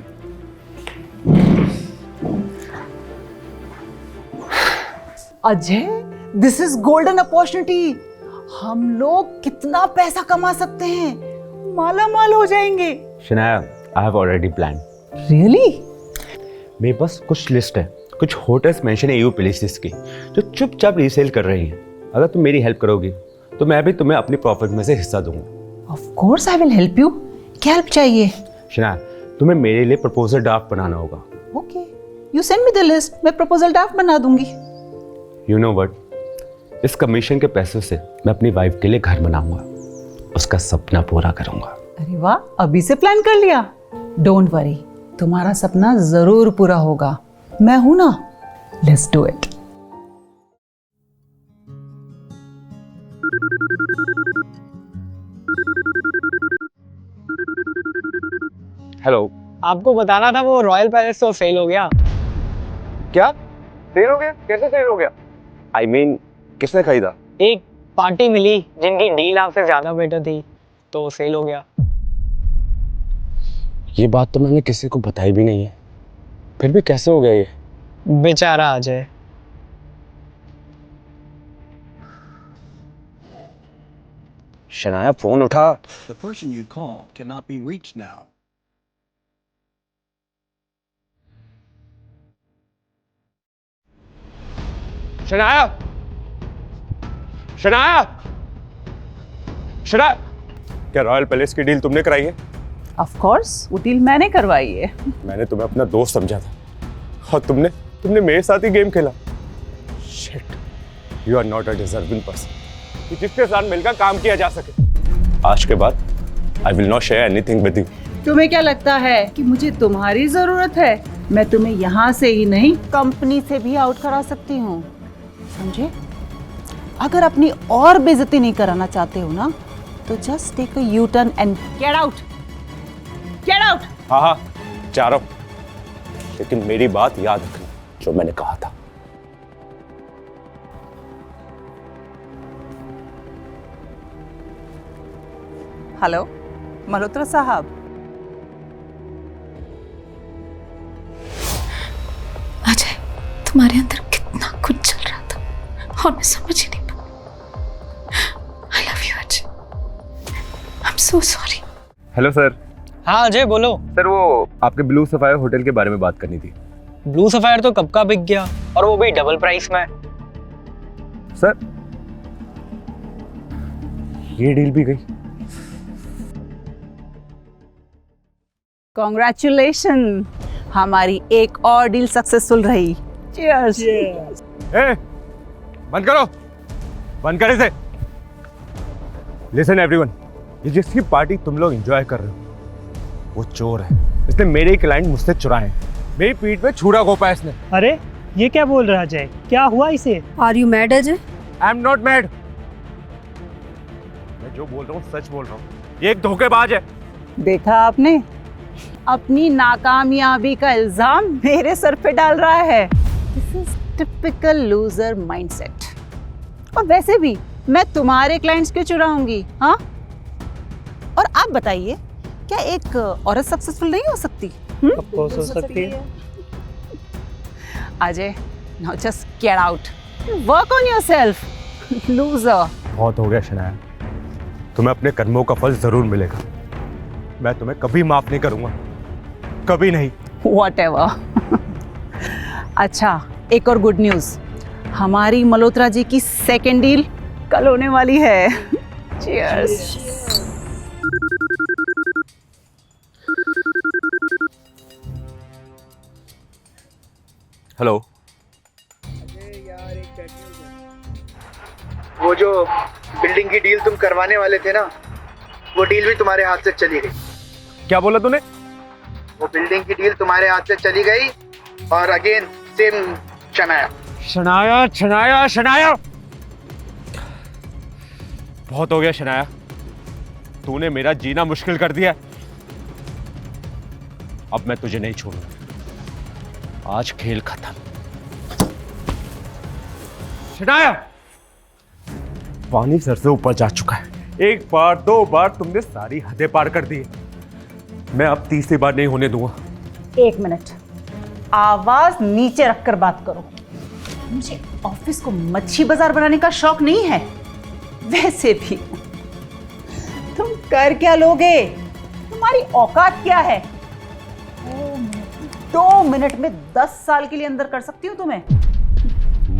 Ajay, this is golden opportunity. हम लोग कितना पैसा कमा सकते हैं, माला माल हो जाएंगे। Shanaya, I have already plan. Really? मेरे पास कुछ लिस्ट है, कुछ होटल्स मेंशन है यूपी प्लेसेस की जो चुपचाप रीसेल कर रही हैं। अगर तुम मेरी हेल्प करोगी तो मैं भी तुम्हें अपनी प्रॉफिट में से हिस्सा दूंगा। Of course I will help you. क्या हेल्प चाहिए? शनाया, तुम्हें मेरे लिए प्रपोजल ड्राफ्ट बनाना होगा। Okay, you send me the list, मैं प्रपोजल ड्राफ्ट बना दूंगी। यू नो व्हाट, इस कमीशन के पैसों से मैं अपनी वाइफ के लिए घर बनाऊंगा, उसका सपना पूरा करूंगा। अरे वाह, अभी से प्लान कर लिया। डोंट वरी, तुम्हारा सपना जरूर पूरा होगा। मैं हूं ना, लेट्स डू इट। हेलो, आपको बताना था वो रॉयल पैलेस तो फेल हो गया। क्या सेल हो गया? कैसे सेल हो गया? आई मीन किसने खरीदा? एक पार्टी मिली जिनकी डील आपसे ज्यादा बेटर थी, तो सेल हो गया। ये बात तो मैंने किसी को बताई भी नहीं है, फिर भी कैसे हो गया ये? बेचारा अजय। शनाया, फोन उठा। The person you call cannot be reached now. Shanaya, Shanaya, Shanaya, क्या रॉयल पैलेस की डील तुमने कराई है? ऑफ कोर्स, वो डील मैंने करवाई है। मैंने तुम्हें अपना दोस्त समझा था और तुमने मेरे साथ ही गेम खेला। Shit, you are not a deserving person कि जिसके साथ मिलकर काम किया जा सके। आज के बाद I will not share anything with you. तुम्हें क्या लगता है कि मुझे तुम्हारी जरूरत है? मैं तुम्हें यहाँ से ही नहीं, कंपनी से भी आउट करा सकती हूँ, समझे? अगर अपनी और बेइज्जती नहीं कराना चाहते हो ना, तो just take a U turn and get out. Get out. हाँ हाँ, जा रहा हूँ, लेकिन मेरी बात याद रखना जो मैंने कहा था। हेलो मल्होत्रा साहब। अजय, तुम्हारे अंदर कितना कुछ चल रहा था और मैं समझ ही नहीं पाई। I love you Ajay, I am so sorry. Hello sir. हाँ अजय, बोलो। सर, वो आपके ब्लू सफायर होटल के बारे में बात करनी थी। ब्लू सफायर तो कब का बिक गया, और वो भी डबल प्राइस में। सर, ये डील भी गई। कॉन्ग्रेचुलेशन, हमारी एक और डील सक्सेसफुल रही। चीयर्स। बंद करो, बंद कर इसे। लिसन एवरीवन, ये जिसकी पार्टी तुम लोग एंजॉय कर रहे हो वो चोर है। इसने मेरे ही क्लाइंट मुझसे चुराए हैं। मेरी पीठ पे छुरा घोंपा है इसने। अरे ये क्या बोल रहा है अजय? क्या हुआ इसे? Are you mad Ajay? I am not mad. मैं जो बोल रहा हूँ सच बोल रहा हूँ। ये एक धोखेबाज है। देखा आपने, अपनी नाकामयाबी का इल्जाम मेरे सर पे डाल रहा है। This is typical loser mindset. और वैसे भी मैं तुम्हारे क्लाइंट्स क्यों चुराऊंगी? हाँ, और आप बताइए, क्या एक औरत सक्सेसफुल नहीं हो सकती? हो सकती है। Ajay, now just get out, work on yourself, loser. बहुत हो गया शनाया, तुम्हें अपने कर्मों का फल जरूर मिलेगा। मैं तुम्हें कभी माफ नहीं करूंगा, कभी नहीं। Whatever. अच्छा, एक और गुड न्यूज, हमारी मल्होत्रा जी की सेकेंड डील कल होने वाली है। Cheers. हेलो। वो जो बिल्डिंग की डील तुम करवाने वाले थे ना, वो डील भी तुम्हारे हाथ से चली गई। क्या बोला तूने? वो बिल्डिंग की डील तुम्हारे हाथ से चली गई और अगेन सेम शनाया। शनाया शनाया शनाया, बहुत हो गया शनाया, तूने मेरा जीना मुश्किल कर दिया। अब मैं तुझे नहीं छोड़ूंगा, आज खेल खत्म। शनाया, पानी सर से ऊपर जा चुका है। एक बार दो बार तुमने सारी हदें पार कर दी, मैं अब तीसरी बार नहीं होने दूंगा। एक मिनट, आवाज नीचे रखकर बात करो। मुझे ऑफिस को मच्छी बाजार बनाने का शौक नहीं है। वैसे भी तुम कर क्या लोगे? तुम्हारी औकात क्या है? 2 मिनट में 10 साल के लिए अंदर कर सकती हूँ तुम्हें।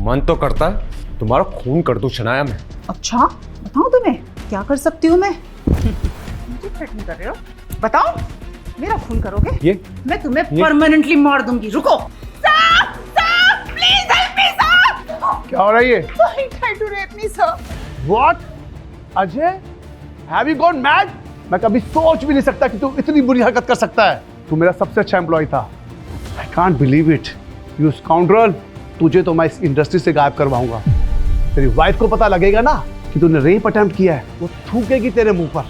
मन तो करता है तुम्हारा खून कर दूं शनाया मैं। अच्छा, बताऊं तुम्हें क्या कर सकती हूँ मैं? मुझे थ्रेटन कर रहे हो? बताओ, मेरा खून करोगे? ये मैं तुम्हें परमानेंटली मार दूंगी। रुको। Stop! Stop! Please help me, sir! क्या हो रहा है ये? He tried to rape me, sir. What? Ajay, have you gone mad? मैं कभी सोच भी नहीं सकता कि तू इतनी बुरी हरकत कर सकता है। तू मेरा सबसे अच्छा एम्प्लॉय था। I can't believe it. You scoundrel! तुझे तो मैं इस इंडस्ट्री से गायब करवाऊंगा। तेरी वाइफ को पता लगेगा ना कि तूने रेप अटेम्प्ट किया है, वो थूकेगी तेरे मुंह पर।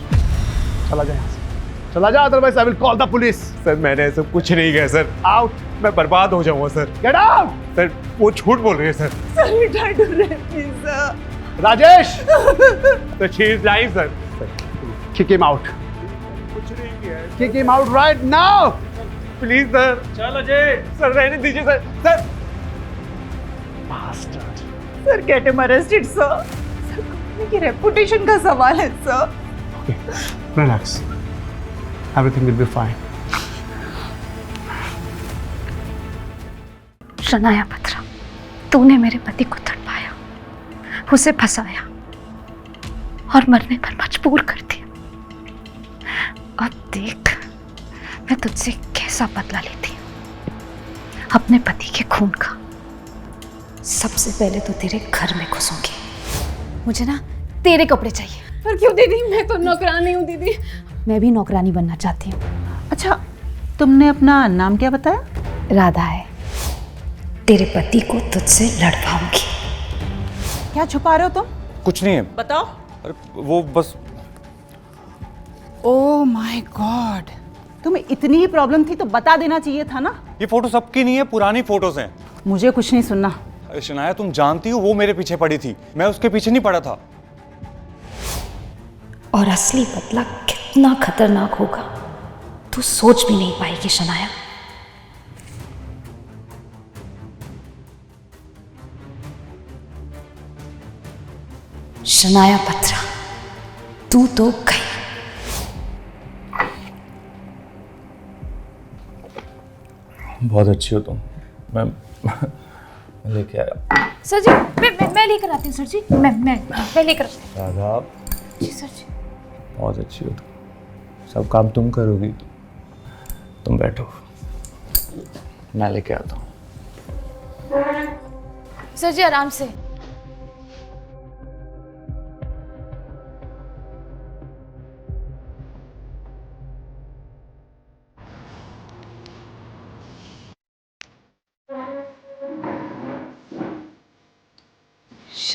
चला जा यहाँ से, चला जा, otherwise I will call the police. Sir मैंने ऐसा कुछ नहीं किया सर। आउट। मैं बर्बाद हो जाऊंगा सर। Get out. सर वो झूठ बोल रही है sir. Sir, he tried to rape me, sir. Rajesh, sir she is lying sir. Kick him out. कुछ नहीं किया है। Kick him out right now. Please sir. चलो जी सर, रहने दीजिए sir. Sir Bastard. Sir, get him arrested, sir. Sir, company की रेपुटेशन का सवाल है, sir. Okay, relax. Everything will be fine. Shanaya पत्रा, तूने मेरे पति को तड़पाया, उसे फंसाया और मरने पर मजबूर कर दिया। अब देख मैं तुझसे कैसा बदला लेती हूँ, अपने पति के खून का। सबसे पहले तो तेरे घर में घुसूंगी। मुझे ना तेरे कपड़े चाहिए। पर क्यों दीदी, मैं तो नौकरानी हूँ दीदी। मैं भी नौकरानी बनना चाहती हूँ। अच्छा, तुमने अपना नाम क्या बताया? राधा है। तेरे पति को तुझसे लड़वाऊंगी। क्या छुपा रहे हो तुम? कुछ नहीं है। बताओ। अरे वो बस। ओह माय गॉड, तुम्हें इतनी ही प्रॉब्लम थी तो बता देना चाहिए था ना। ये फोटो सबकी नहीं है, पुरानी फोटोज हैं। मुझे कुछ नहीं सुनना। अरे शनाया, तुम जानती हो वो मेरे पीछे पड़ी थी, मैं उसके पीछे नहीं पड़ा था। और असली बदला कितना खतरनाक होगा तू सोच भी नहीं पाएगी शनाया। शनाया पत्रा, तू तो गई। बहुत अच्छी हो तुम। मैं लेके आया। सर जी, मैं लेकर आती हूँ सर जी। मैं लेकर आती हूँ। राधा जी सर जी। बहुत अच्छी हो तुम, सब काम तुम करोगी। तुम बैठो, मैं लेके आता हूँ। सर जी आराम से।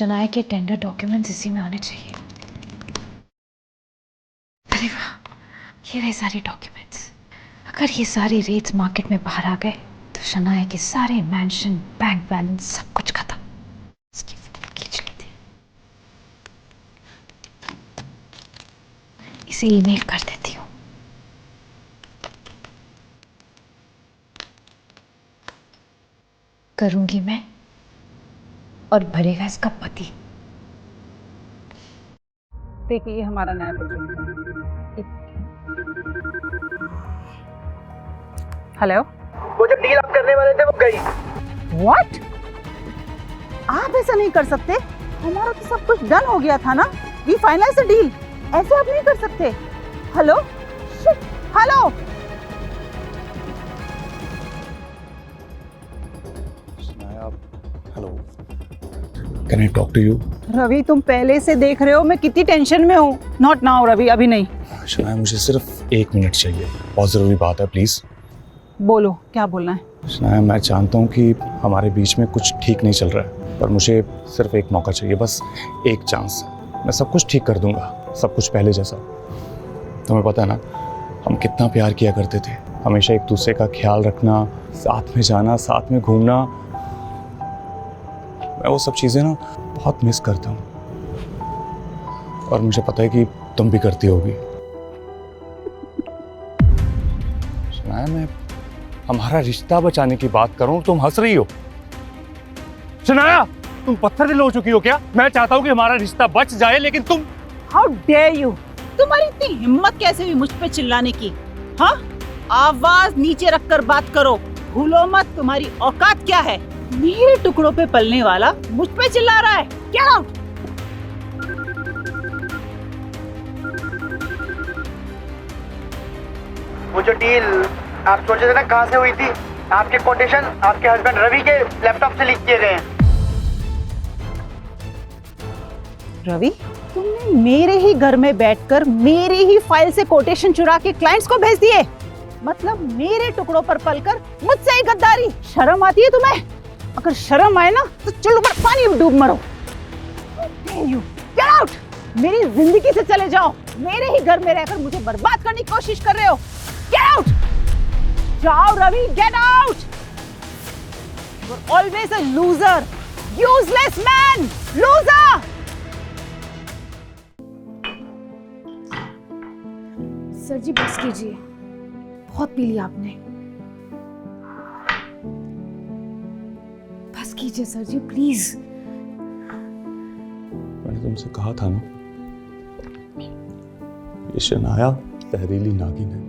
शनाया के टेंडर डॉक्यूमेंट्स इसी में होने चाहिए। अरे वाह, ये रहे सारे डॉक्यूमेंट्स। अगर ये सारे रेट्स मार्केट में बाहर आ गए तो शनाया के सारे मैंशन, बैंक बैलेंस सब कुछ खत्म। इसकी फोटो खींच लेते हैं, इसे ईमेल कर देती हूँ। करूंगी मैं और भरेगा इसका पति। देखिए ये हमारा नया प्रोजेक्ट है। हेलो, वो जब डील आप करने वाले थे वो गई। व्हाट? आप ऐसा नहीं कर सकते, हमारा तो सब कुछ डन हो गया था ना। वी फाइनलाइज द डील, ऐसे आप नहीं कर सकते। Hello, shit, hello. Hello, can I talk to you? Ravi, तुम पहले से देख रहे हो मैं कितनी टेंशन में हूँ। नॉट नाउ रवि, अभी नहीं। शनाया, मुझे सिर्फ 1 मिनट चाहिए, बहुत ज़रूरी बात है, प्लीज़। बोलो, क्या बोलना है? शनाया, मैं जानता हूँ कि हमारे बीच में कुछ ठीक नहीं चल रहा है, पर मुझे सिर्फ एक मौका चाहिए, बस एक चांस। मैं सब कुछ ठीक कर दूंगा, सब कुछ पहले जैसा। तुम्हें पता है ना, हम कितना प्यार किया करते थे, हमेशा एक दूसरे का ख्याल रखना, साथ में जाना, साथ में घूमना। मैं वो सब चीज़ें ना बहुत मिस करता हूँ, और मुझे पता है कि तुम भी करती होगी। शनाया, मैं हमारा रिश्ता बचाने की बात करूं, तुम हंस रही हो। शनाया, तुम पत्थर दिल हो चुकी हो क्या? मैं चाहता हूं कि हमारा रिश्ता बच जाए, लेकिन तुम। How dare you! तुम्हारी इतनी हिम्मत कैसे हुई मुझ पे चिल्लाने की? हाँ, आवाज नीचे रखकर बात करो, भूलो मत तुम्हारी औकात क्या है। मेरे टुकड़ों पे पलने वाला मुझ पे चिल्ला रहा है। Get out! वो जो डील आप सोचे थे ना, कहाँ से हुई थी? आपके कोटेशन आपके हस्बैंड रवि के लैपटॉप से लीक किए गए हैं। रवि, तुमने मेरे ही घर में बैठकर मेरी ही फाइल से कोटेशन चुरा के क्लाइंट्स को भेज दिए। मतलब मेरे टुकड़ों पर पलकर मुझसे ही गद्दारी। शर्म आती है तुम्हें? अगर शर्म आए ना तो चलो पानी में डूब मरो। Get out! मेरी जिंदगी से चले जाओ। मेरे ही घर में रहकर मुझे बर्बाद करने की कोशिश कर रहे हो। Get out! जाओ Ravi, get out! You are always a loser, useless man, loser. Sir ji बस कीजिए, बहुत पी लिया आपने। बस कीजिए सर जी, प्लीज। मैंने तुमसे कहा था ना, ये शनाया जहरीली नागिन है,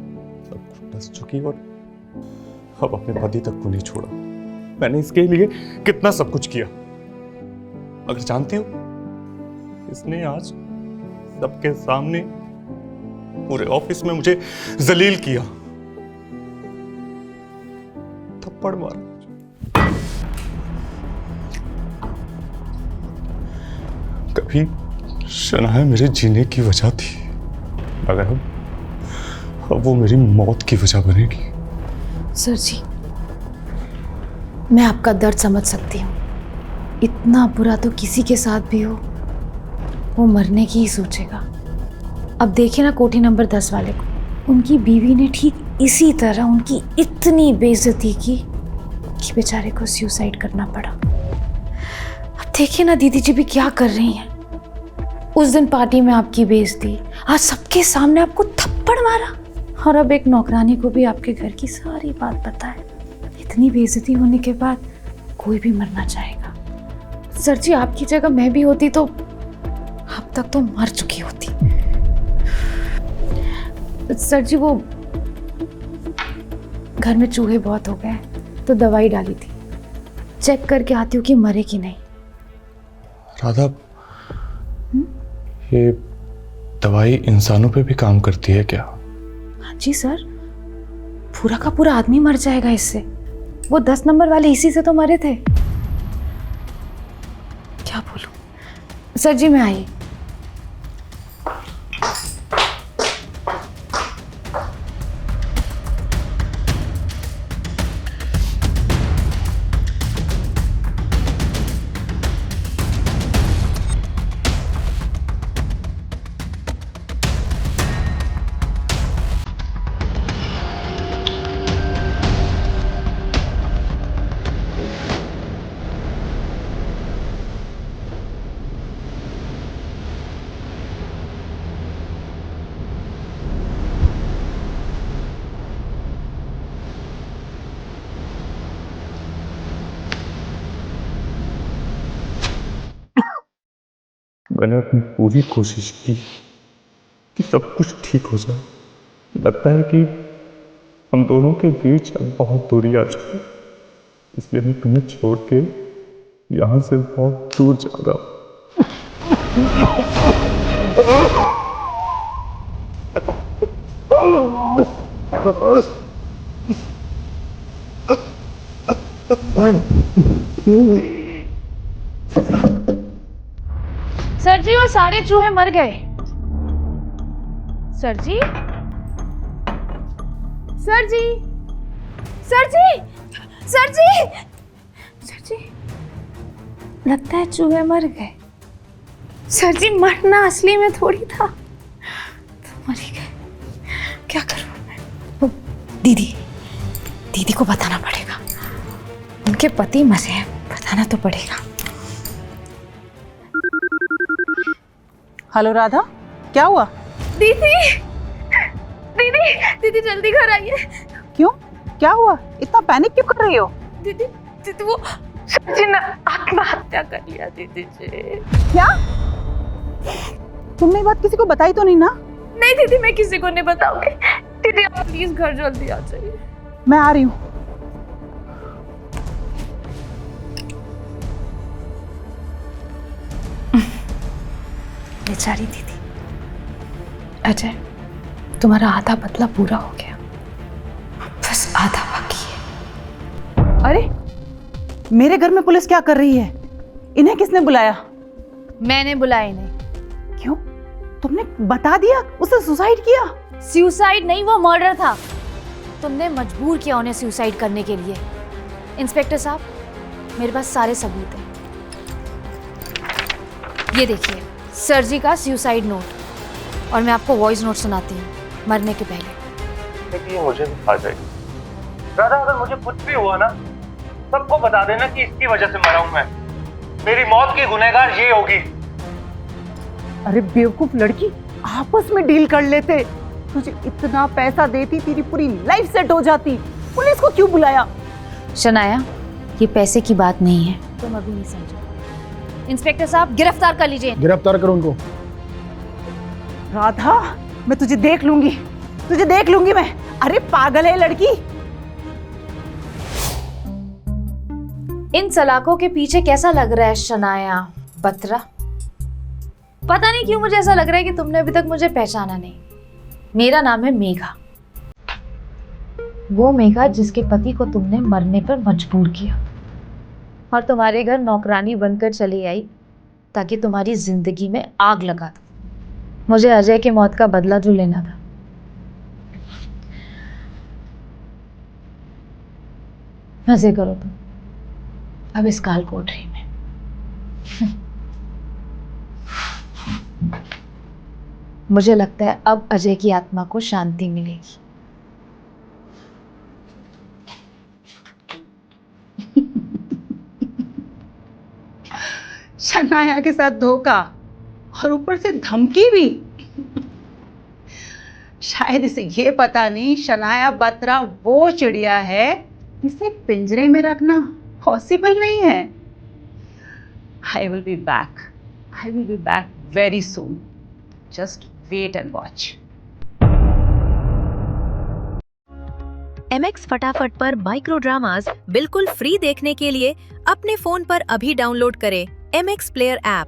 सब कुछ डस चुकी और अब अपने पति तक को नहीं छोड़ा। मैंने इसके लिए कितना सब कुछ किया, अगर जानती हो, इसने आज सबके सामने पूरे ऑफिस में मुझे जलील किया, थप्पड़ मारा। कभी शनाया मेरे जीने की वजह थी, मगर अब वो मेरी मौत की वजह बनेगी। सर जी, मैं आपका दर्द समझ सकती हूँ। इतना बुरा तो किसी के साथ भी हो, वो मरने की ही सोचेगा। अब देखिए ना कोठी नंबर 10 वाले को, उनकी बीवी ने ठीक इसी तरह उनकी इतनी बेइज्जती की कि बेचारे को सुसाइड करना पड़ा। अब देखिए ना दीदी जी भी क्या कर रही हैं। उस दिन पार्टी में आपकी बेइज्जती, आज सबके सामने आपको थप्पड़ मारा, और अब एक नौकरानी को भी आपके घर की सारी बात पता है। इतनी बेइज्जती होने के बाद कोई भी मरना चाहेगा। सर जी, आपकी जगह मैं भी होती तो अब तक तो मर चुकी होती। सर जी, वो घर में चूहे बहुत हो गए तो दवाई डाली थी, चेक करके आती हूँ कि मरे कि नहीं। राधा, ये दवाई इंसानों पे भी काम करती है क्या? हाँ जी सर, पूरा का पूरा आदमी मर जाएगा इससे। वो 10 नंबर वाले इसी से तो मरे थे। क्या बोलूं सर जी, मैं आई। मैंने अपनी पूरी कोशिश की कि सब कुछ ठीक हो जाए। लगता है कि हम दोनों के बीच अब बहुत दूरी आ चुकी है, इसलिए मैं तुम्हें छोड़ के यहाँ से बहुत दूर जा रहा हूँ। सर जी वो सारे चूहे मर गए। सर जी, सर जी, सर जी, सर जी, सर जी, लगता है चूहे मर गए। सर जी मरना असली में थोड़ी था, तो मर ही गए। क्या करूं मैं? दीदी, दीदी को बताना पड़ेगा, उनके पति मरे हैं, बताना तो पड़ेगा। हेलो राधा, क्या हुआ? दीदी, दीदी, दीदी जल्दी घर आइए। क्यों, क्या हुआ? इतना पैनिक क्यों कर रही हो? दीदी, दीदी वो सर जी ने आत्महत्या कर लिया दीदी जी। क्या? तुमने ये बात किसी को बताई तो नहीं ना? नहीं दीदी, मैं किसी को नहीं बताऊंगी। दीदी आप प्लीज घर जल्दी आ जाइए। मैं आ रही हूँ। बेचारी दीदी। अजय, तुम्हारा आधा बदला पूरा हो गया, बस आधा बाकी है। अरे, मेरे घर में पुलिस क्या कर रही है? इन्हें किसने बुलाया? मैंने बुलाया इन्हें। क्यों? तुमने बता दिया उसने सुसाइड किया? सुसाइड नहीं, वो मर्डर था। तुमने मजबूर किया उन्हें सुसाइड करने के लिए। इंस्पेक्टर साहब, मेरे पास सारे सबूत हैं। ये देखिए, सर जी का सुसाइड नोट, और मैं आपको वॉइस नोट सुनाती हूँ मरने के पहले। देखिए मुझे भी आ जाएगी। राधा, अगर मुझे कुछ भी हुआ ना, सबको बता देना कि इसकी वजह से मरा हूं मैं। मेरी मौत की गुनहगार ये होगी। अरे बेवकूफ लड़की, आपस में डील कर लेते। तुझे इतना पैसा देती, तेरी पूरी लाइफ सेट हो जाती। पुलिस को क्यों बुलाया? शनाया, ये पैसे की बात नहीं है, तुम अभी नहीं समझो। इंस्पेक्टर साहब, गिरफ्तार कर लीजिए। गिरफ्तार करो उनको। राधा, मैं तुझे देख लूंगी, तुझे देख लूंगी मैं। अरे पागल है लड़की। इन सलाखों के पीछे कैसा लग रहा है शनाया बत्रा? पता नहीं क्यों मुझे ऐसा लग रहा है कि तुमने अभी तक मुझे पहचाना नहीं। मेरा नाम है मेघा, वो मेघा जिसके पति को तुमने मरने पर मजबूर किया और तुम्हारे घर नौकरानी बनकर चली आई ताकि तुम्हारी जिंदगी में आग लगा दो। मुझे अजय की मौत का बदला जो लेना था। मजे करो तुम अब इस काल कोठरी में। मुझे लगता है अब अजय की आत्मा को शांति मिलेगी। शनाया के साथ धोखा और ऊपर से धमकी भी। शायद इसे ये पता नहीं शनाया बत्रा वो चिड़िया है जिसे पिंजरे में रखना पॉसिबल नहीं है। I will be back. I will be back very soon. Just wait and watch. MX फटाफट पर माइक्रो ड्रामास बिल्कुल फ्री देखने के लिए अपने फोन पर अभी डाउनलोड करें MX प्लेयर ऐप।